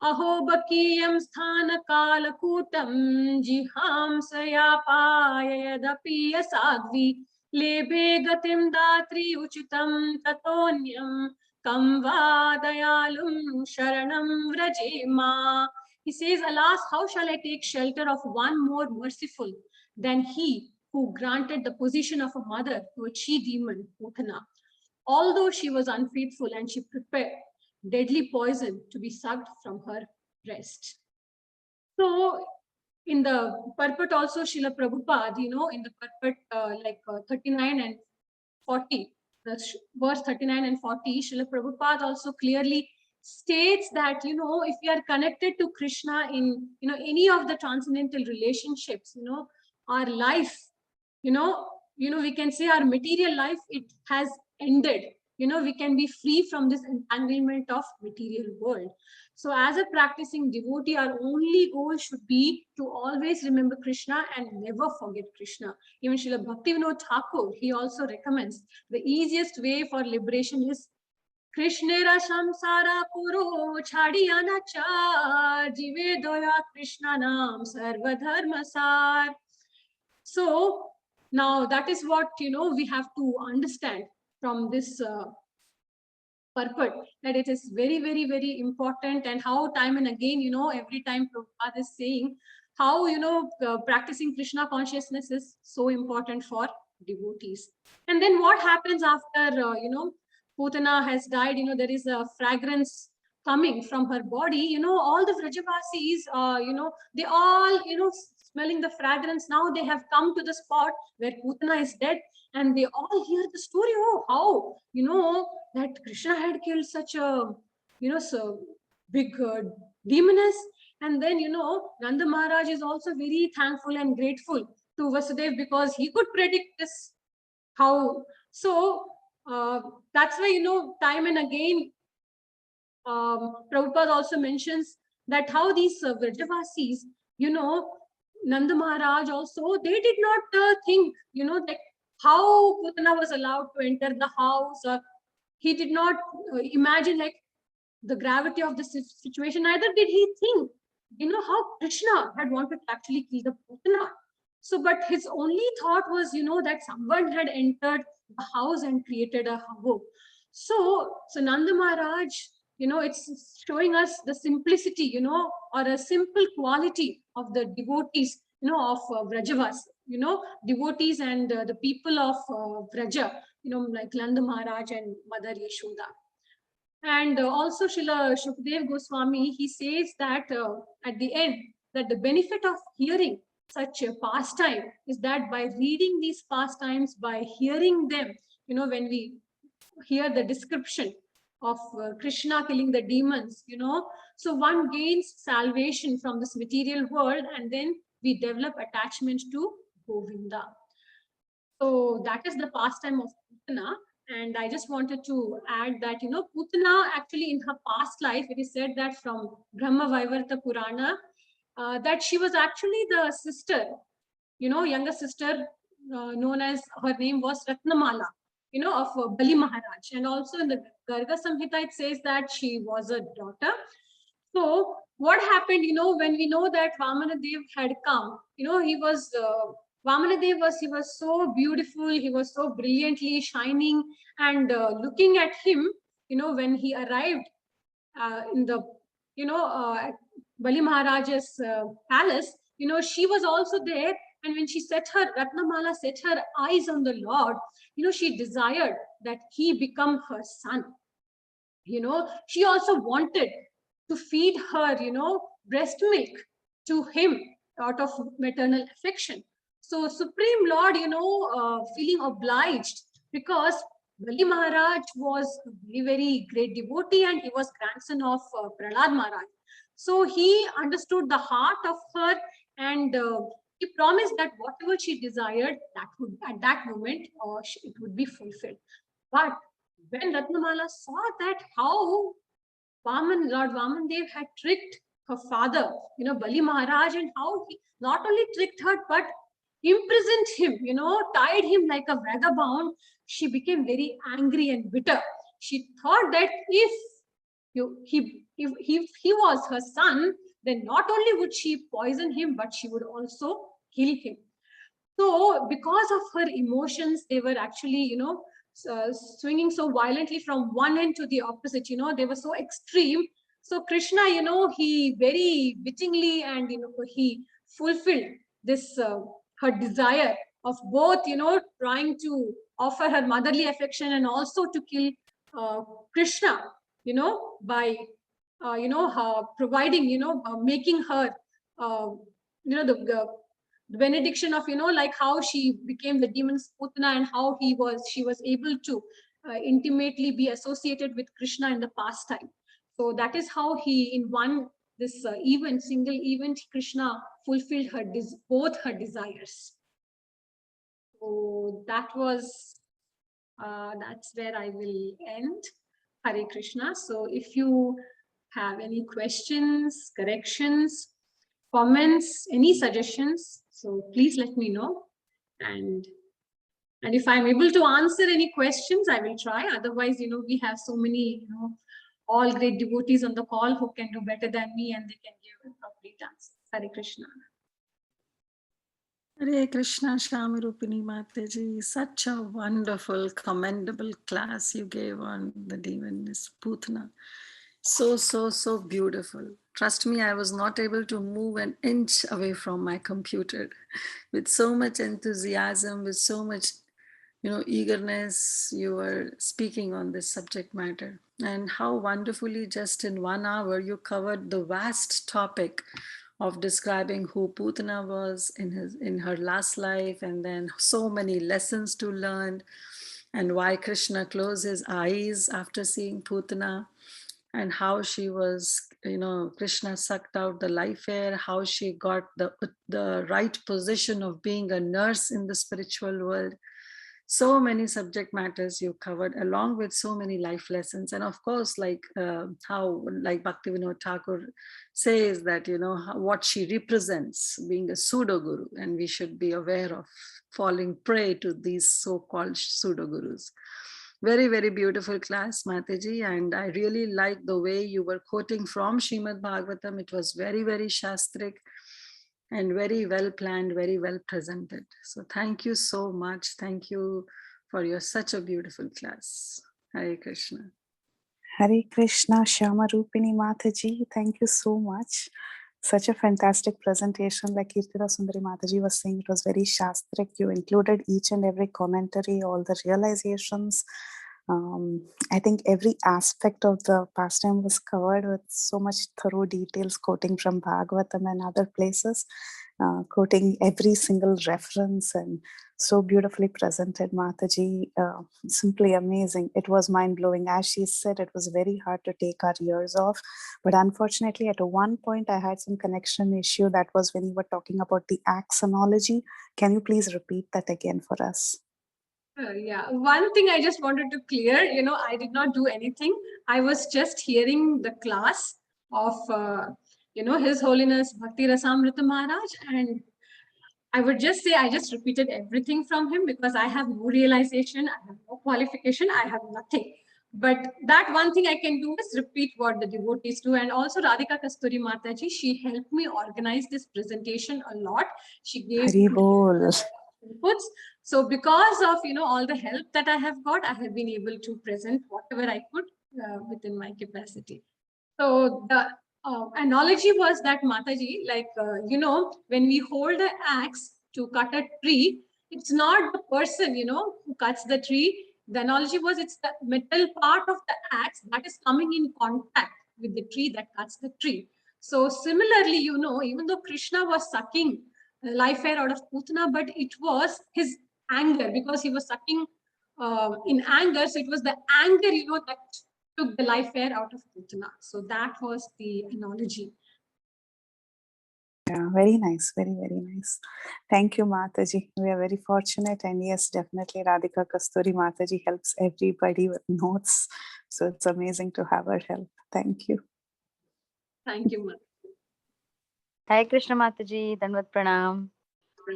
Aho bakiyam sthana kalakutam jihamsaya payadapi yasadvi lebhe gatim datri uchitam tatonyam kam vadayalum sharanam vrajema. He says, alas, how shall I take shelter of one more merciful than he who granted the position of a mother to a she-demon, Putana? Although she was unfaithful and she prepared deadly poison to be sucked from her breast. So in the purport also, Srila Prabhupada, in the purport 39 and 40, verse 39 and 40, Srila Prabhupada also clearly states that, if we are connected to Krishna in, any of the transcendental relationships, our life, we can say our material life, it has ended. We can be free from this entanglement of material world. So as a practicing devotee, our only goal should be to always remember Krishna and never forget Krishna. Even Srila Bhaktivinoda Thakur, he also recommends the easiest way for liberation is Krishnera samsara puro chadiya nacha jive doya Krishna nam sarva dharma sar. So now that is what, we have to understand from this purport, that it is very, very, very important, and how time and again, every time Prabhupada is saying how, practicing Krishna consciousness is so important for devotees. And then what happens after, Putana has died, there is a fragrance coming from her body, all the Vrajavasis, they all, smelling the fragrance. Now they have come to the spot where Putana is dead, and they all hear the story. Oh, how, that Krishna had killed such a, so big demoness. And then, Nanda Maharaj is also very thankful and grateful to Vasudev because he could predict this. How? So that's why, time and again, Prabhupada also mentions that how these Vrajavasis, Nanda Maharaj also, they did not think, that how Putana was allowed to enter the house. He did not imagine like the gravity of the situation. Neither did he think, how Krishna had wanted to actually kill the Putana. So, but his only thought was, that someone had entered the house and created a havoc. So Nanda Maharaj, it's showing us the simplicity, or a simple quality of the devotees, of Vrajavas, devotees and the people of Vraja, like Nanda Maharaj and Mother Yashoda. And also Srila Shukdev Goswami, he says that at the end, that the benefit of hearing such a pastime is that by reading these pastimes, by hearing them, when we hear the description of Krishna killing the demons, so one gains salvation from this material world, and then we develop attachment to Govinda. So that is the pastime of Putana. And I just wanted to add that, Putana actually in her past life, it is said that from Brahma Vaivarta Purana, that she was actually the sister, younger sister, known as, her name was Ratnamala, of Bali Maharaj. And also in the Garga Samhita, it says that she was a daughter. So what happened, when we know that Vamanadev had come, he was, Vamanadev he was so beautiful, he was so brilliantly shining, and looking at him, when he arrived in the, at Bali Maharaj's palace, she was also there. And when she Ratnamala set her eyes on the Lord, she desired that he become her son. She also wanted to feed her, breast milk to him out of maternal affection. So Supreme Lord, feeling obliged, because Bali Maharaj was a very, very great devotee, and he was grandson of Prahlad Maharaj. So he understood the heart of her, and he promised that whatever she desired, that would, at that moment, it would be fulfilled. But when Ratnamala saw that how Lord Vamandev had tricked her father, Bali Maharaj, and how he not only tricked her, but imprisoned him, tied him like a vagabond, she became very angry and bitter. She thought that if he was her son, then not only would she poison him, but she would also kill him. So because of her emotions, they were actually, swinging so violently from one end to the opposite, they were so extreme. So Krishna, he very wittingly and, he fulfilled this, her desire of both, trying to offer her motherly affection and also to kill Krishna, by, her providing, making her, the benediction of, like how she became the demon Putana and how she was able to intimately be associated with Krishna in the past time. So that is how he, in one this single event, Krishna fulfilled both her desires. So that was, that's where I will end. Hare Krishna. So if you have any questions, corrections, comments, any suggestions, so please let me know. And if I'm able to answer any questions, I will try. Otherwise, we have so many, all great devotees on the call who can do better than me and they can give appropriate answers. Hare Krishna. Hare Krishna, Shamarupini Mataji. Such a wonderful, commendable class you gave on the demoness Putana. So beautiful. Trust me, I was not able to move an inch away from my computer. With so much enthusiasm, with so much, eagerness, you were speaking on this subject matter. And how wonderfully, just in 1 hour, you covered the vast topic of describing who Putana was in her last life, and then so many lessons to learn, and why Krishna closed his eyes after seeing Putana, and how she was, Krishna sucked out the life air, how she got the right position of being a nurse in the spiritual world. So many subject matters you covered, along with so many life lessons. And of course, like how, like Bhaktivinoda Thakur says that, what she represents, being a pseudo guru, and we should be aware of falling prey to these so-called pseudo gurus. Very, very beautiful class, Mataji. And I really like the way you were quoting from Srimad Bhagavatam. It was very, very Shastric and very well planned, very well presented. So thank you so much. Thank you for your such a beautiful class. Hare Krishna. Hare Krishna, Shamarupini Mataji. Thank you so much. Such a fantastic presentation. Like Kirtida Sundari Mataji was saying, it was very Shastric. You included each and every commentary, all the realizations. I think every aspect of the pastime was covered with so much thorough details, quoting from Bhagavatam and other places, quoting every single reference, and so beautifully presented, Mataji. Simply amazing. It was mind-blowing. As she said, it was very hard to take our ears off. But unfortunately, at one point, I had some connection issue. That was when you were talking about the axe analogy. Can you please repeat that again for us? Yeah, one thing I just wanted to clear, I did not do anything. I was just hearing the class of, His Holiness Bhakti Rasamrita Maharaj, and I would just say I just repeated everything from him because I have no realization, I have no qualification, I have nothing. But that one thing I can do is repeat what the devotees do. And also Radhika Kasturi Mataji, she helped me organize this presentation a lot. She gave inputs. So because of, all the help that I have got, I have been able to present whatever I could within my capacity. So the analogy was that, Mataji, like, when we hold the axe to cut a tree, it's not the person, who cuts the tree. The analogy was it's the metal part of the axe that is coming in contact with the tree that cuts the tree. So similarly, even though Krishna was sucking life air out of Putana, but it was his anger, because he was sucking in anger. So it was the anger, that took the life air out of Putana. So that was the analogy. Yeah, very nice. Very, very nice. Thank you, Mataji. We are very fortunate. And yes, definitely Radhika Kasturi Mataji helps everybody with notes. So it's amazing to have her help. Thank you. Thank you, Mataji. Hare Krishna Mataji, Danvat Pranam.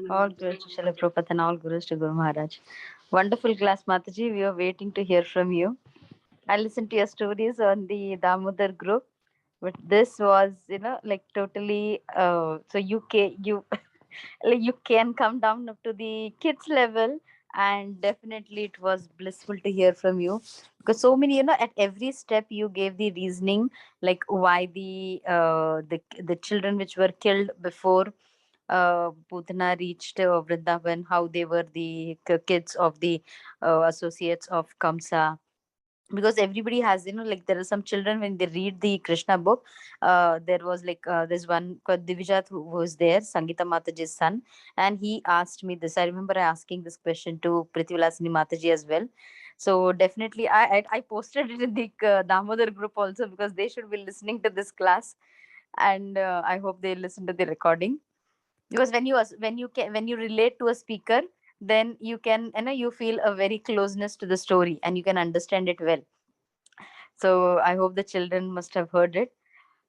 All glories to Srila Prabhupada and all gurus to Guru Maharaj. Wonderful class, Mataji. We are waiting to hear from you. I listened to your stories on the Damodar group, but this was, like totally. So you like you can come down up to the kids level, and definitely it was blissful to hear from you, because so many, at every step you gave the reasoning, like why the children which were killed before Putana reached Vrindavan, how they were the kids of the associates of Kamsa. Because everybody has, like there are some children when they read the Krishna book. There was like this one called Divijat who was there, Sangita Mataji's son, and he asked me this. I remember asking this question to Prithvilasini Mataji as well. So definitely, I posted it in the Damodar group also, because they should be listening to this class, and I hope they listen to the recording. Because when you relate to a speaker, then you can, you feel a very closeness to the story and you can understand it well. So I hope the children must have heard it.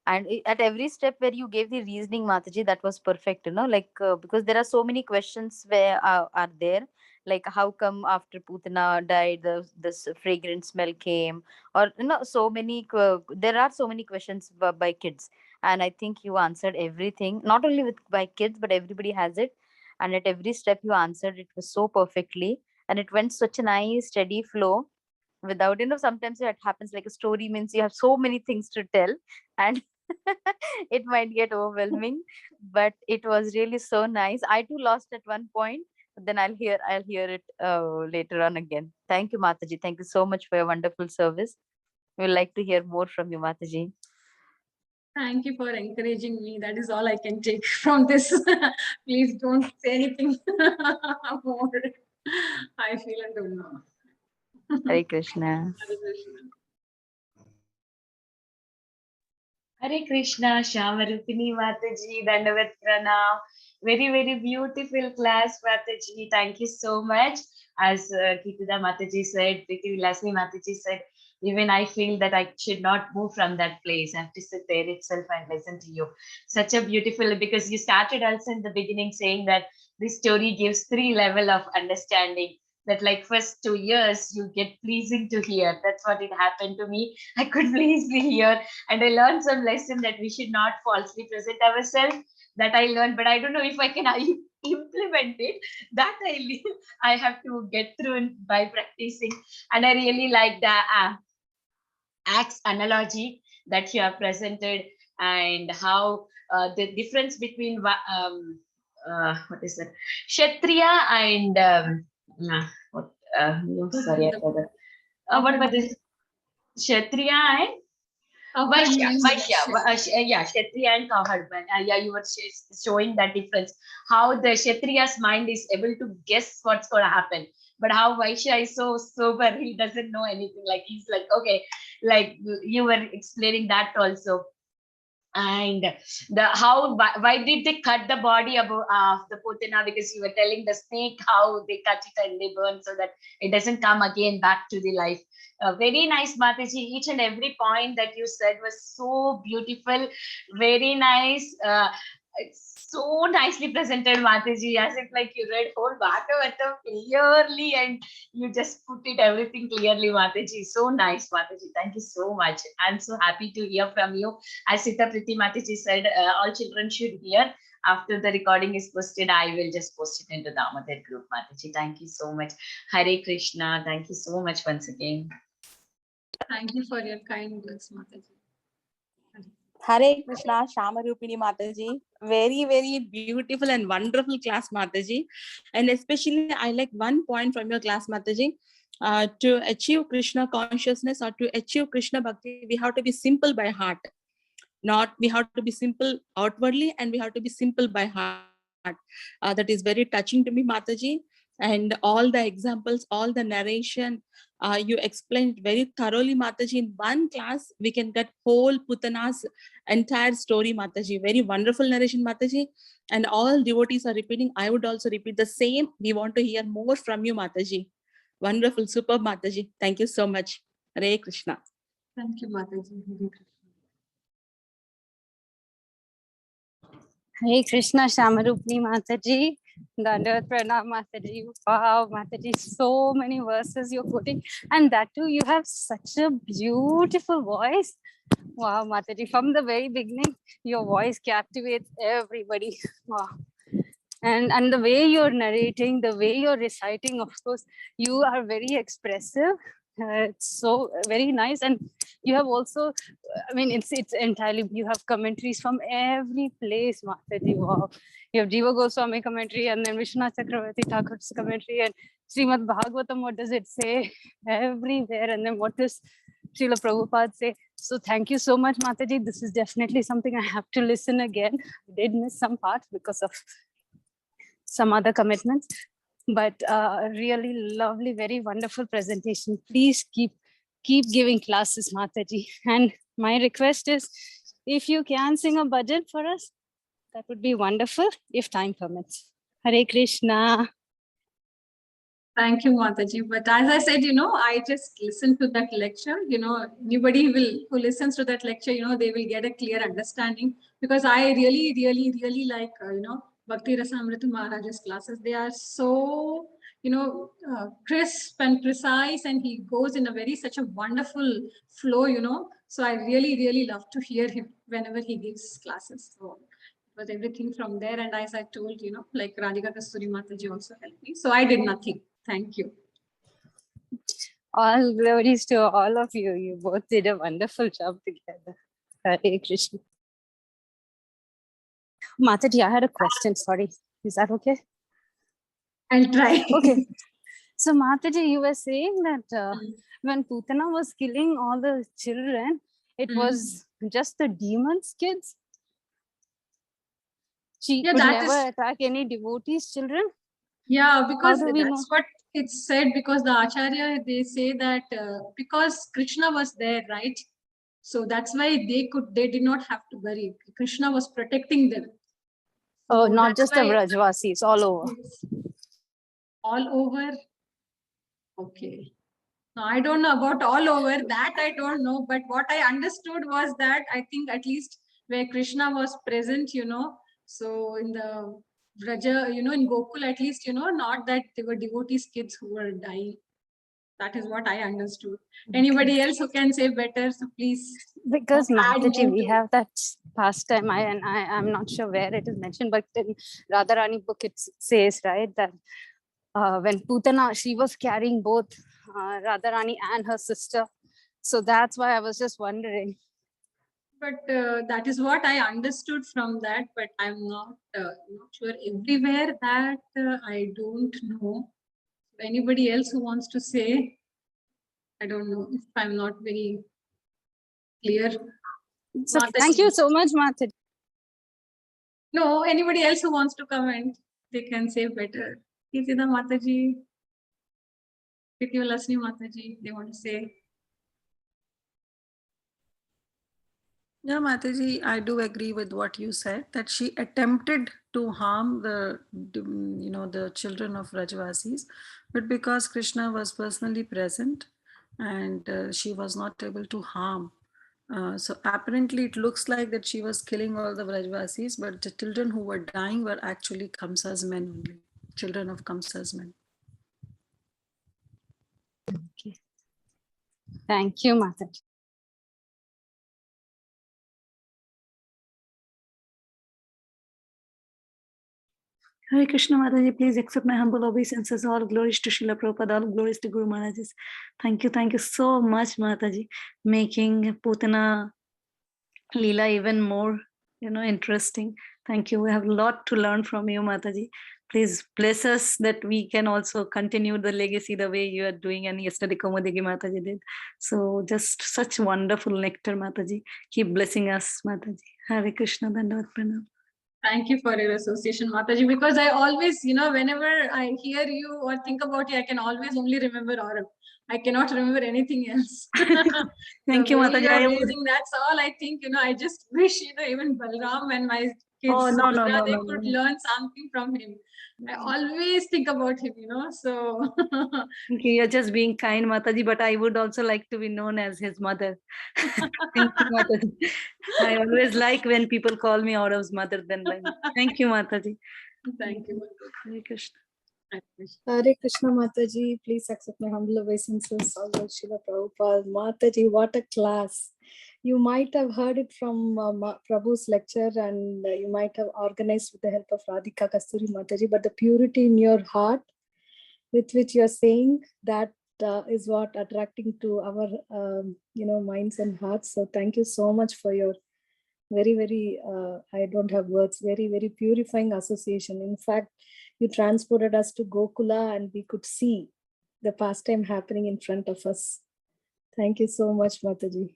And at every step where you gave the reasoning, Mataji, that was perfect, like because there are so many questions where are there, like how come after Putana died this fragrant smell came, or so many there are so many questions by kids, and I think you answered everything, not only with by kids but everybody has it. And at every step you answered it was so perfectly, and it went such a nice steady flow, without, sometimes it happens like a story means you have so many things to tell, and it might get overwhelming, but it was really so nice. I too lost at one point, but then I'll hear it later on again. Thank you, Mataji. Thank you so much for your wonderful service. We would like to hear more from you, Mataji. Thank you for encouraging me. That is all I can take from this. Please don't say anything more. I feel under. Hare Krishna. Hare Krishna. Hare Krishna, Shyamarupini Mataji, Dandavat Pranam. Very, very beautiful class, Mataji. Thank you so much. As Kitida Mataji said, Priti Vilasini Mataji said, even I feel that I should not move from that place. I have to sit there itself and listen to you. Such a beautiful, because you started also in the beginning saying that this story gives 3 level of understanding. That like first 2 years you get pleasing to hear. That's what it happened to me. I could pleasingly hear, and I learned some lesson that we should not falsely present ourselves. That I learned, but I don't know if I can implement it. That I have to get through by practicing. And I really like the axe analogy that you have presented, and how the difference between what is it, Kshatriya and what? Sorry, I forgot. What about this? Kshatriya and Vaishya, yeah, Kshatriya and Kauhadman. Yeah, you were showing that difference. How the Kshatriya's mind is able to guess what's going to happen, but how Vaishya is so sober, he doesn't know anything. Like he's like, okay, like you were explaining that also. And the how why did they cut the body of the Putana? Because you were telling the snake how they cut it and they burn so that it doesn't come again back to the life. Very nice, Mataji. Each and every point that you said was so beautiful. Very nice. It's so nicely presented, Mataji, as if like you read whole Bhagavatam clearly and you just put it everything clearly, Mataji. So nice, Mataji. Thank you so much. I'm so happy to hear from you. As Sita Priti Mataji said, all children should hear. After the recording is posted, I will just post it into the Damodar group, Mataji. Thank you so much. Hare Krishna. Thank you so much once again. Thank you for your kind words, Mataji. Hare Krishna, Shyamarupini Mataji. Very, very beautiful and wonderful class, Mataji. And especially, I like one point from your class, Mataji. To achieve Krishna consciousness or to achieve Krishna Bhakti, we have to be simple by heart. Not we have to be simple outwardly, and we have to be simple by heart. That is very touching to me, Mataji. And all the examples, all the narration, you explained very thoroughly, Mataji. In one class, we can get whole Putana's entire story, Mataji. Very wonderful narration, Mataji. And all devotees are repeating. I would also repeat the same. We want to hear more from you, Mataji. Wonderful, superb, Mataji. Thank you so much. Hare Krishna. Thank you, Mataji. Hare Krishna. Hare Krishna, Shyamarupini Mataji. Dandavat Pranam Mataji. Wow, Mataji, so many verses you're quoting. And that too, you have such a beautiful voice. Wow, Mataji, from the very beginning, your voice captivates everybody. Wow. And the way you're narrating, the way you're reciting, of course, you are very expressive. It's so very nice. And you have also, I mean, it's entirely, you have commentaries from every place, Mataji. Wow. You have Jiva Goswami commentary, and then Vishwanath Chakravarti Thakur's commentary, and Srimad Bhagavatam, what does it say? Everywhere. And then what does Srila Prabhupada say? So thank you so much, Mataji. This is definitely something I have to listen again. I did miss some parts because of some other commitments, but really lovely, very wonderful presentation. Please keep giving classes, Mataji. And my request is, if you can sing a bhajan for us, that would be wonderful, if time permits. Hare Krishna. Thank you, Mataji. But as I said, I just listened to that lecture. Anybody who listens to that lecture, they will get a clear understanding, because I really, really, really like, Bhakti Rasamrita Maharaj's classes. They are so, crisp and precise, and he goes in such a wonderful flow, So I really, really love to hear him whenever he gives classes. So it was everything from there. And as I told, like Radhika Kasturi Mataji also helped me. So I did nothing. Thank you. All glories to all of you. You both did a wonderful job together. Hare Krishna. Mataji, I had a question. Sorry. Is that okay? I'll try. Okay. So Mataji, you were saying that when Putana was killing all the children, it was just the demons' kids. She could never attack any devotees' children. Yeah, because that's what it's said, because the Acharya, they say that because Krishna was there, right? So that's why they did not have to bury. Krishna was protecting them. Oh, not just the Vrajvasis, all over. All over. Okay. No, I don't know about all over. That I don't know. But what I understood was that I think at least where Krishna was present, so in the Vraja, in Gokul, at least, not that they were devotees' kids who were dying. That is what I understood. Anybody else who can say better, so please. Because Mataji, we have that pastime, I'm not sure where it is mentioned, but in Radharani book it says, right, that when Putana, she was carrying both Radharani and her sister. So that's why I was just wondering. But that is what I understood from that, but I'm not sure everywhere that I don't know. Anybody else who wants to say? I don't know if I'm not very clear. So thank you so much, Mataji. No, anybody else who wants to comment, they can say better. Kirtida Mataji, Kirtivalasni Mataji, they want to say. Yeah, Mataji, I do agree with what you said, that she attempted to harm the children of Rajvasis, but because Krishna was personally present and she was not able to harm. So apparently it looks like that she was killing all the Vrajvasis, but the children who were dying were actually Kamsa's men only, children of Kamsa's men. Okay. Thank you, Mataji. Hare Krishna Mataji, please accept my humble obeisances. All glories to Srila Prabhupada, all glories to Guru Maharaj's. Thank you so much, Mataji, making Putana Leela even more, interesting. Thank you. We have a lot to learn from you, Mataji. Please bless us that we can also continue the legacy the way you are doing, and yesterday Kaumudigi Mataji did. So just such wonderful nectar, Mataji. Keep blessing us, Mataji. Hare Krishna, Dandavat Pranam. Thank you for your association, Mataji, because I always, whenever I hear you or think about you, I can always only remember Aurav. I cannot remember anything else. Thank you, Mataji. That's all I think, I just wish, even Balram and my kids, they could learn something from him. I always think about him, so. You're just being kind, Mataji, but I would also like to be known as his mother. Thank you, Mataji. I always like when people call me Aurav's mother. Thank you, Mataji. Thank you. Hare Krishna. Hare Krishna. Hare Krishna Mataji, please accept my humble obeisances. All Lord Srila Prabhupada. Mataji, what a class. You might have heard it from Prabhu's lecture, and you might have organized with the help of Radhika Kasturi Mataji, but the purity in your heart with which you're saying that is what attracting to our minds and hearts. So thank you so much for your very I don't have words, very purifying association. In fact, you transported us to Gokula and we could see the pastime happening in front of us. Thank you so much, Mataji.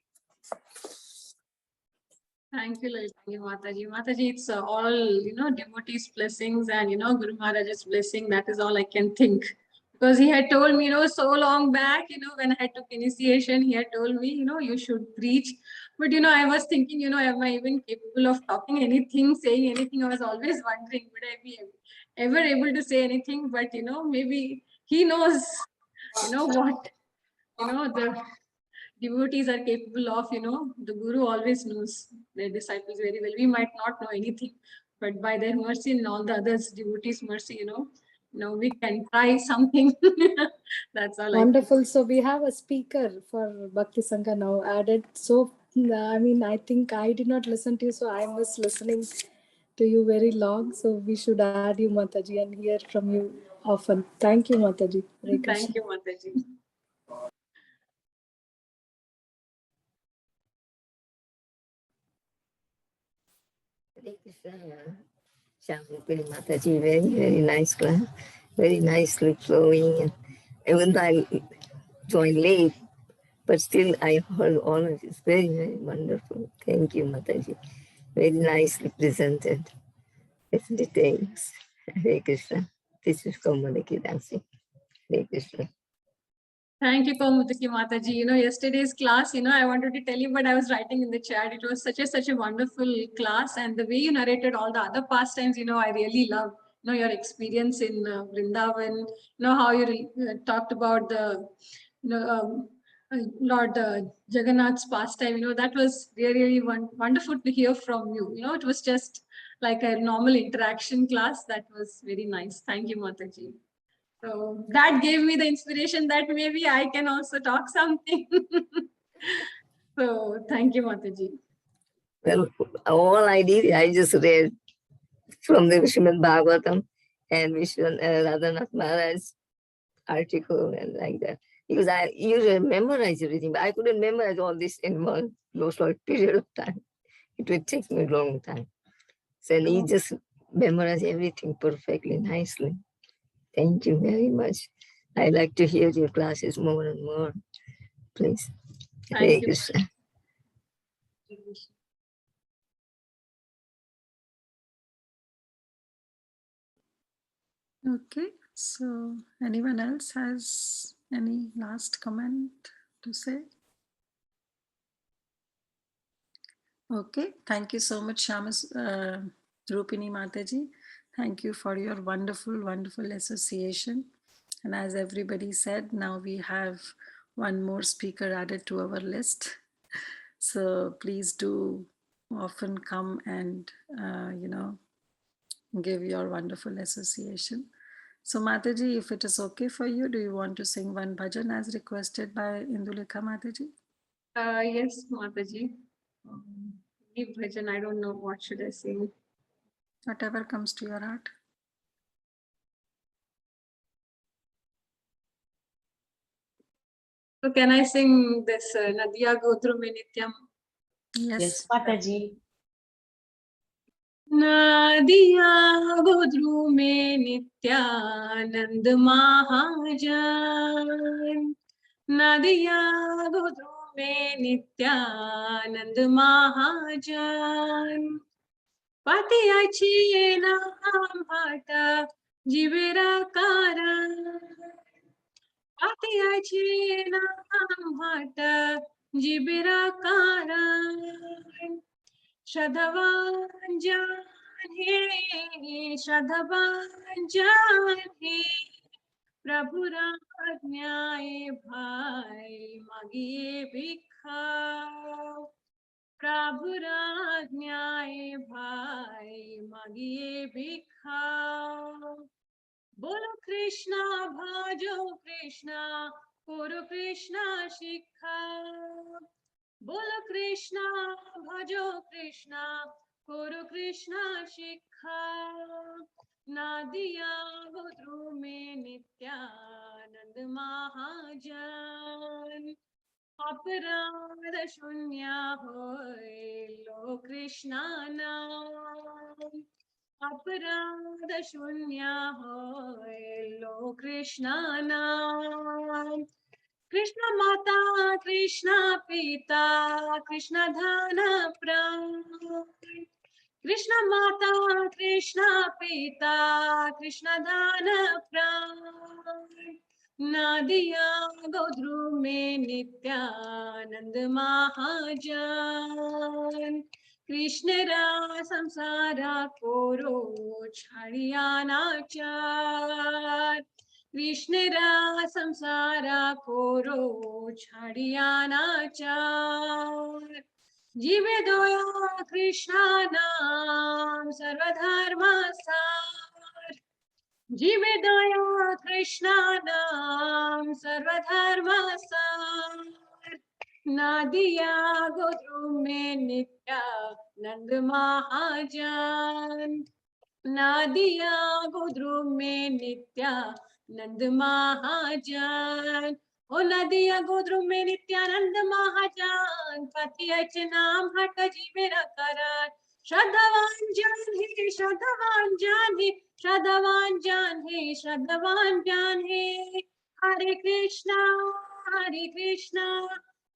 Thank you, Lalita Mataji. Mataji, it's all, devotees' blessings and, Guru Maharaj's blessing. That is all I can think. Because he had told me, so long back, when I took initiation, he had told me, you should preach. But, I was thinking, am I even capable of talking anything, saying anything? I was always wondering, would I be ever able to say anything? But, maybe he knows, what, the devotees are capable of, the Guru always knows their disciples very well. We might not know anything, but by their mercy and all the others, devotees' mercy, we can try something. That's all. Wonderful. So we have a speaker for Bhakti Sangha now added. So, I think I did not listen to you, so I was listening to you very long. So we should add you, Mataji, and hear from you often. Thank you, Mataji. Thank you, Mataji. Shamarupini Mataji, very nice class, very nicely flowing. Even though I joined late, but still I heard all of it. It's very wonderful. Thank you, Mataji. Very nicely presented with details. Hare Krishna. This is Kaumudiki dancing. Hare Krishna. Thank you, Kaumudiki Mataji. Yesterday's class, I wanted to tell you, but I was writing in the chat. It was such a wonderful class. And the way you narrated all the other pastimes, I really love, your experience in Vrindavan, how you talked about the, Lord Jagannath's pastime, that was really wonderful to hear from you. It was just like a normal interaction class. That was very nice. Thank you, Mataji. So that gave me the inspiration that maybe I can also talk something. So thank you, Mataji. Well, all I did, I just read from the Srimad Bhagavatam and Radhanath Maharaj's article and like that. Because I usually memorize everything, but I couldn't memorize all this in one short period of time. It would take me a long time. So he just memorized everything perfectly, nicely. Thank you very much. I like to hear your classes more and more. Please. Thank you. Okay, so anyone else has any last comment to say? Okay, thank you so much, Rupini Mataji. Thank you for your wonderful association. And as everybody said, now we have one more speaker added to our list. So please do often come and, give your wonderful association. So Mataji, if it is okay for you, do you want to sing one bhajan as requested by Indulekha Mataji? Yes, Mataji. Bhajan, I don't know what should I sing. Whatever comes to your heart. So can I sing this Nadiya Godru Me Nityam? Yes, Mataji. Nadiya Godru Me Nityanand Mahajan. Nadiya Godru Me Nityanand Mahajan. Patiyachi Naam Bhata Jivera Karan. Patiyachi Naam Bhata Jivera Karan. Shradhavan Janhe Prabhu Rajnaye Bhai Magiye Bhikha प्रभु आज्ञाए भाई मांगिए भिक्षा। बोलो कृष्णा भजो कृष्णा करो कृष्णा शिक्षा। बोलो कृष्णा भजो कृष्णा करो कृष्णा शिक्षा। नादिया गोत्रु में नित्यानंद महाजन। अपराध शून्य होय लो कृष्णा नाम। अपराध शून्य होय लो कृष्णा नाम। कृष्ण माता कृष्ण पिता कृष्ण धन प्राण। कृष्ण माता कृष्ण पिता कृष्ण धन प्राण। नादिया गोत्रु में नित्यानंद महाजन। कृष्ण रा संसारा कोरो छाड़िया नाचार। कृष्ण रा संसारा कोरो छाड़िया नाचार। जीवे दोया कृष्णा नाम सर्वधर्म सार। जीवे दोया कृष्णा नाम सर्वधर्म सार। नादिया गोत्रु में नित्यानंद महाजन। नादिया गोत्रु में नित्यानंद महाजन। ओ नदिया गोत्रु में नित्यानंद महाजन। पति नाम हट जीवे रकरार। श्रद्धावान जान हे श्रद्धावान जान हे श्रद्धावान जान हे श्रद्धावान जान हे। हरे कृष्णा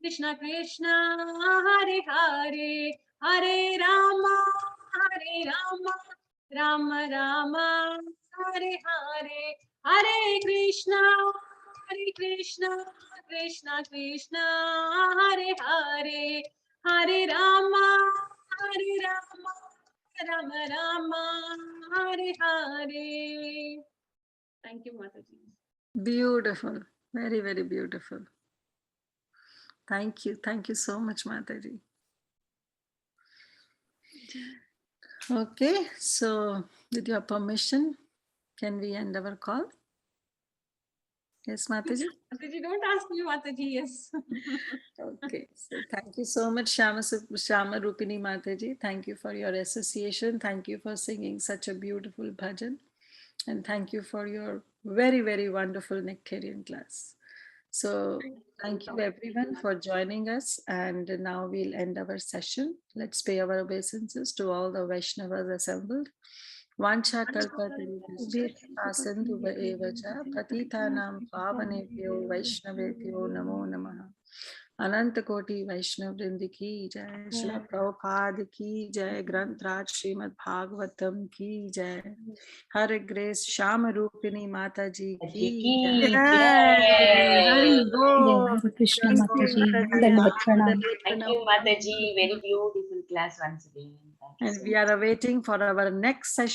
कृष्णा कृष्णा हरे हरे। हरे रामा राम राम हरे हरे। हरे कृष्णा कृष्णा कृष्णा हरे हरे। हरे Ram Ram Ram Hare Hare. Thank you, Mataji. Beautiful. Very, very beautiful. Thank you. Thank you so much, Mataji. Okay, so with your permission, can we end our call? Yes, Mataji? Mataji, don't ask me, Mataji, yes. Okay, so thank you so much, Shama Rupini Mataji. Thank you for your association. Thank you for singing such a beautiful bhajan. And thank you for your very, very wonderful Nectarian class. So thank you everyone for joining us. And now we'll end our session. Let's pay our obeisances to all the Vaishnavas assembled. Vancha kalpatarubhascha asandhuva evacha patitanam pavanebhyo Vaishnavebhyo namo namaha. अनंत कोटि वैष्णव वृंद की जय। श्रील प्रभुपाद की जय। ग्रंथराज श्रीमद् भागवतम की जय। हरे grace Shyam रूपिणी माता जी की जय। हरि बोल। Hare Krishna जय Mataji. माता दी। Dandavat pranam. Thank you, Mataji. Very beautiful class once again. Thank you And so we much. are awaiting for our next session.